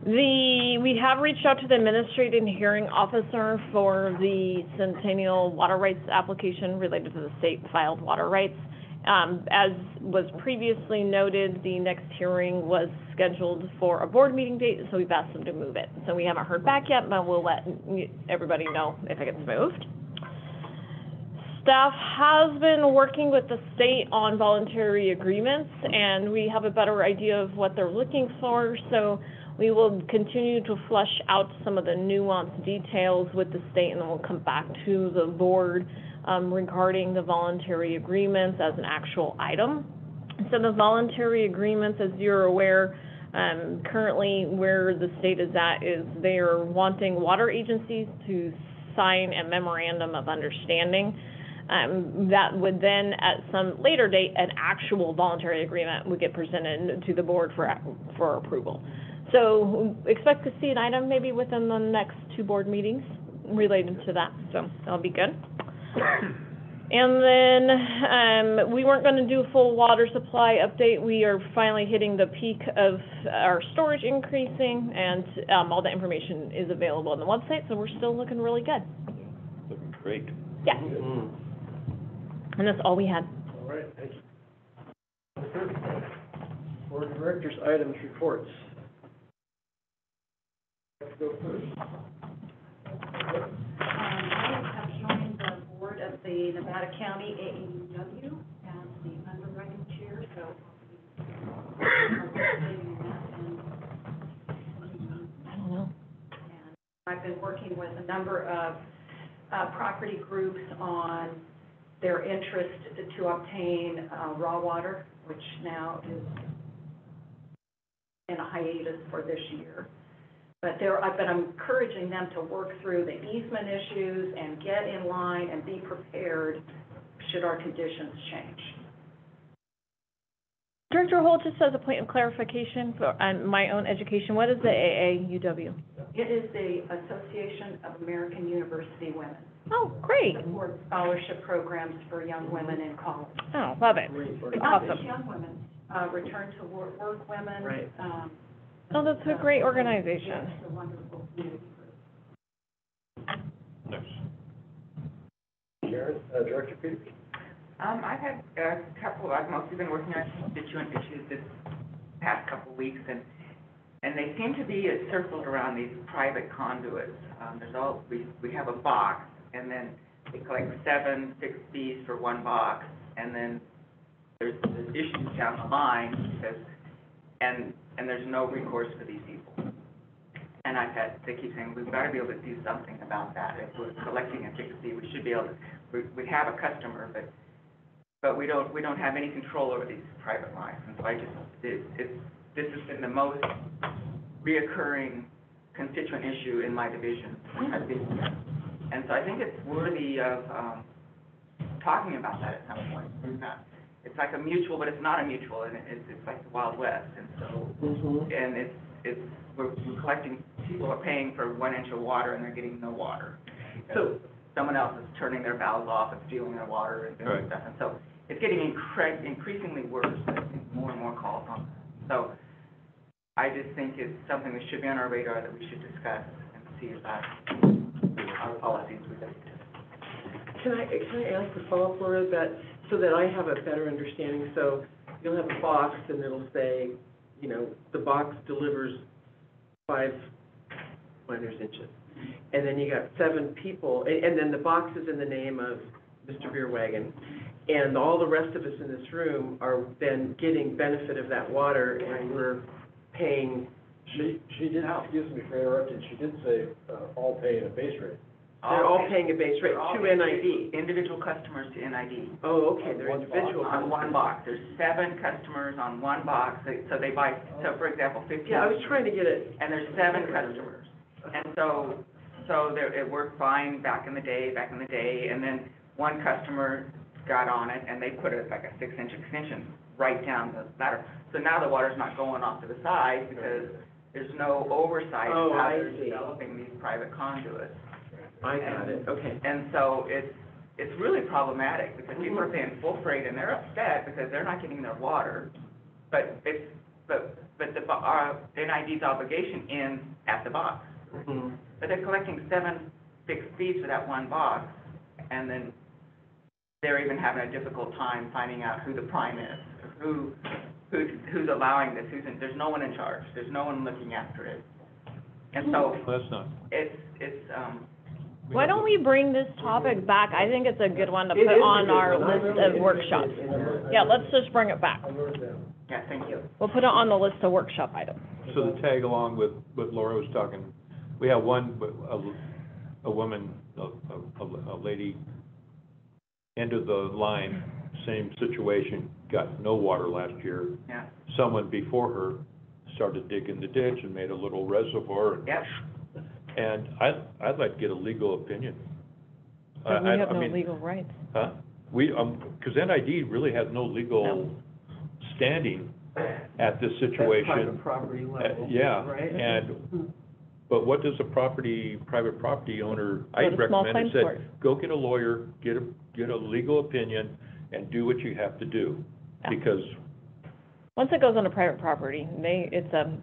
Speaker 6: We have reached out to the administrative hearing officer for the Centennial Water Rights application related to the state-filed water rights. As was previously noted, the next hearing was scheduled for a board meeting date, so we've asked them to move it. So we haven't heard back yet, but we'll let everybody know if it gets moved. Staff has been working with the state on voluntary agreements, and we have a better idea of what they're looking for, so we will continue to flesh out some of the nuanced details with the state, and then we'll come back to the board regarding the voluntary agreements as an actual item. So the voluntary agreements, as you're aware, currently where the state is at is they are wanting water agencies to sign a memorandum of understanding. That would then, at some later date, an actual voluntary agreement would get presented to the board for approval. So expect to see an item maybe within the next 2 board meetings related to that, so that'll be good. And then we weren't going to do a full water supply update. We are finally hitting the peak of our storage increasing, and all the information is available on the website, so we're still looking really good.
Speaker 4: Looking great.
Speaker 6: Yeah. And that's all we had.
Speaker 1: All right, thank you. Board of Directors, items, reports. Let's go first.
Speaker 7: I have joined the board of the Nevada County AAUW as the underwriting chair, so
Speaker 6: I don't know.
Speaker 7: and I've been working with a number of property groups on their interest to obtain raw water, which now is in a hiatus for this year. But I'm encouraging them to work through the easement issues and get in line and be prepared should our conditions change.
Speaker 6: Director Holt, just as a point of clarification for my own education, what is the AAUW?
Speaker 7: It is the Association of American University Women.
Speaker 6: Oh, great.
Speaker 7: Supports scholarship programs for young women in college.
Speaker 6: Oh, love it.
Speaker 7: Not just
Speaker 6: Awesome.
Speaker 7: young women, return to work women.
Speaker 10: Right.
Speaker 6: Oh, that's a great organization.
Speaker 7: Yes, it's a wonderful community group.
Speaker 4: Nice.
Speaker 1: Sharon, Director Peters.
Speaker 9: I've had a couple, I've mostly been working on constituent issues this past couple of weeks, and they seem to be circled around these private conduits. We have a box, and then they collect 7 fixed fees for 1 box, and then there's issues down the line because, and there's no recourse for these people. And they keep saying, we've got to be able to do something about that. If we're collecting a fixed fee, we should be able to, we have a customer, but we don't have any control over these private lines. And so this has been the most reoccurring constituent issue in my division. And so I think it's worthy of talking about that at some point. It's like a mutual, but it's not a mutual, and it's like the Wild West. And so, and we're collecting, people are paying for 1 inch of water and they're getting no water. So someone else is turning their valves off and stealing their water and doing stuff. And so it's getting increasingly worse. I think more and more calls on that. So I just think it's something that should be on our radar that we should discuss and see about our policies with it.
Speaker 10: Can I ask a follow-up, Laura, so that I have a better understanding? So you'll have a box and it'll say, you know, the box delivers 5 miners inches. And then you got 7 people, and then the box is in the name of Mr. Beerwagon. And all the rest of us in this room are then getting benefit of that water, and we're paying.
Speaker 1: She did, excuse me for interrupting, she did say all paying a base rate.
Speaker 10: They're all paying a base rate to NID.
Speaker 9: Individual customers to NID.
Speaker 10: Oh, okay, they're individual.
Speaker 9: On 1 box. There's 7 customers on 1 box, so they buy, so for example, 15.
Speaker 10: Yeah, I was trying to get it.
Speaker 9: And there's 7 customers. And so it worked fine back in the day, and then one customer got on it, and they put like a 6-inch extension right down the ladder. So now the water's not going off to the side because there's no oversight of how they're developing these private conduits.
Speaker 10: I got it, okay.
Speaker 9: And so it's really problematic because people are paying full freight and they're upset because they're not getting their water. But but the NID's obligation ends at the box.
Speaker 10: Mhm.
Speaker 9: But they're collecting 7 fixed fees for that one box, and then they're even having a difficult time finding out who the prime is, or who's allowing this, there's no one in charge, there's no one looking after it. And so,
Speaker 4: That's not,
Speaker 9: it's,
Speaker 6: Why don't we bring this topic back? I think it's a good one to
Speaker 1: It
Speaker 6: put
Speaker 1: is a
Speaker 6: on
Speaker 1: good
Speaker 6: our
Speaker 1: one. I
Speaker 6: list
Speaker 1: really
Speaker 6: of
Speaker 1: think
Speaker 6: workshops.
Speaker 1: it is.
Speaker 6: Yeah, let's just bring it back.
Speaker 1: I wrote it down.
Speaker 9: yeah, thank you.
Speaker 6: We'll put it on the list of workshop items.
Speaker 4: so to tag along with what Laura was talking, we have a woman, a lady, end of the line, same situation, got no water last year.
Speaker 9: Yeah,
Speaker 4: Someone before her started digging the ditch and made a little reservoir.
Speaker 9: yep.
Speaker 4: And I'd like to get a legal opinion.
Speaker 6: But we
Speaker 4: I
Speaker 6: have no
Speaker 4: mean,
Speaker 6: legal rights.
Speaker 4: Huh? Because NID really has no legal standing at this
Speaker 10: That's
Speaker 4: situation.
Speaker 10: private property level,
Speaker 4: Yeah,
Speaker 10: right?
Speaker 4: and, but what does a private property owner, I
Speaker 6: Go to small
Speaker 4: recommend,
Speaker 6: claims
Speaker 4: said, go get a lawyer, get a legal opinion, and do what you have to do.
Speaker 6: Yeah.
Speaker 4: Because,
Speaker 6: Once it goes onto private property, it's a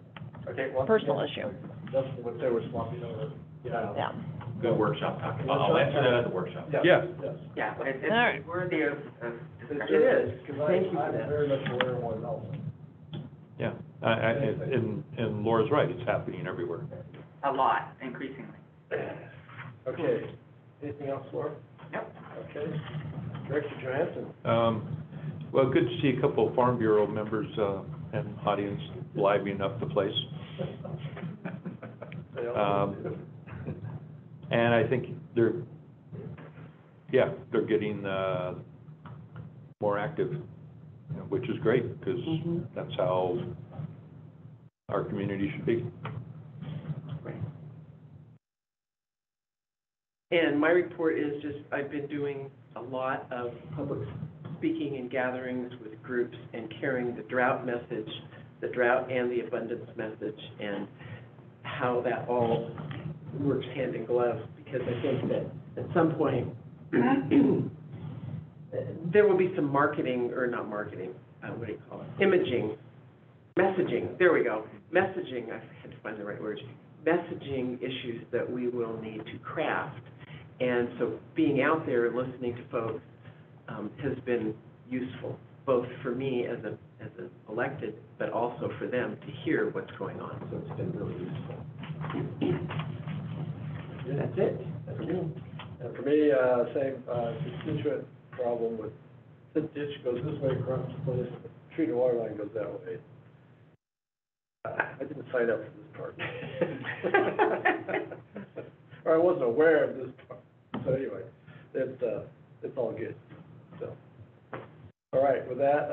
Speaker 1: Okay, once
Speaker 6: personal
Speaker 1: again,
Speaker 6: issue.
Speaker 1: Justin would say we're swapping over.
Speaker 6: Yeah.
Speaker 2: Good workshop talk. I'll answer that at the workshop.
Speaker 4: yeah,
Speaker 1: Yes.
Speaker 9: Yeah, it's
Speaker 6: All right.
Speaker 9: worthy of
Speaker 1: It
Speaker 9: discussion.
Speaker 1: is, because
Speaker 10: Thank you for
Speaker 1: I'm
Speaker 10: that.
Speaker 1: very much aware of one also.
Speaker 4: yeah. And Laura's right, it's happening everywhere.
Speaker 9: A lot, increasingly.
Speaker 1: Okay, anything else, Laura?
Speaker 9: Yep.
Speaker 1: Okay, Director Johansson.
Speaker 4: Well, good to see a couple of Farm Bureau members and audience livening up the place. And I think they're getting more active, which is great, because that's how our community should be.
Speaker 10: And my report is just, I've been doing a lot of public speaking and gatherings with groups and carrying the drought message, the drought and the abundance message, and how that all works hand in glove, because I think that at some point, there will be some marketing, or not marketing, what do you call it? Imaging, messaging, there we go. Messaging, I had to find the right words. Messaging issues that we will need to craft. And so being out there listening to folks has been useful, both for me as an elected, but also for them to hear what's going on. So it's been really useful. That's it. That's me.
Speaker 1: And for me, same constituent problem with, the ditch goes this way across the place, the treated water line goes that way. I didn't sign up for this part. Or I wasn't aware of this part. So anyway, it's all good, so. All right, with that,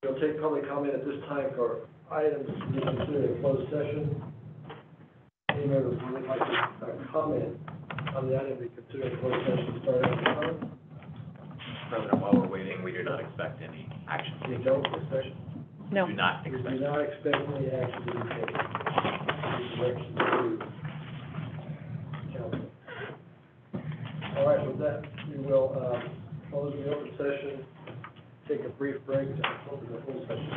Speaker 1: we'll take public comment at this time for items to be considered in closed session. Any members who would like to comment on the item to be considered in closed session, start at the time?
Speaker 2: President, while we're waiting, we do not expect any action.
Speaker 1: You don't, closed session?
Speaker 6: No.
Speaker 2: Do not
Speaker 1: We
Speaker 2: expect.
Speaker 1: do not expect any action to be taken. Direction to council. All right, with that, we will close the open session, take a brief break, and open the full session.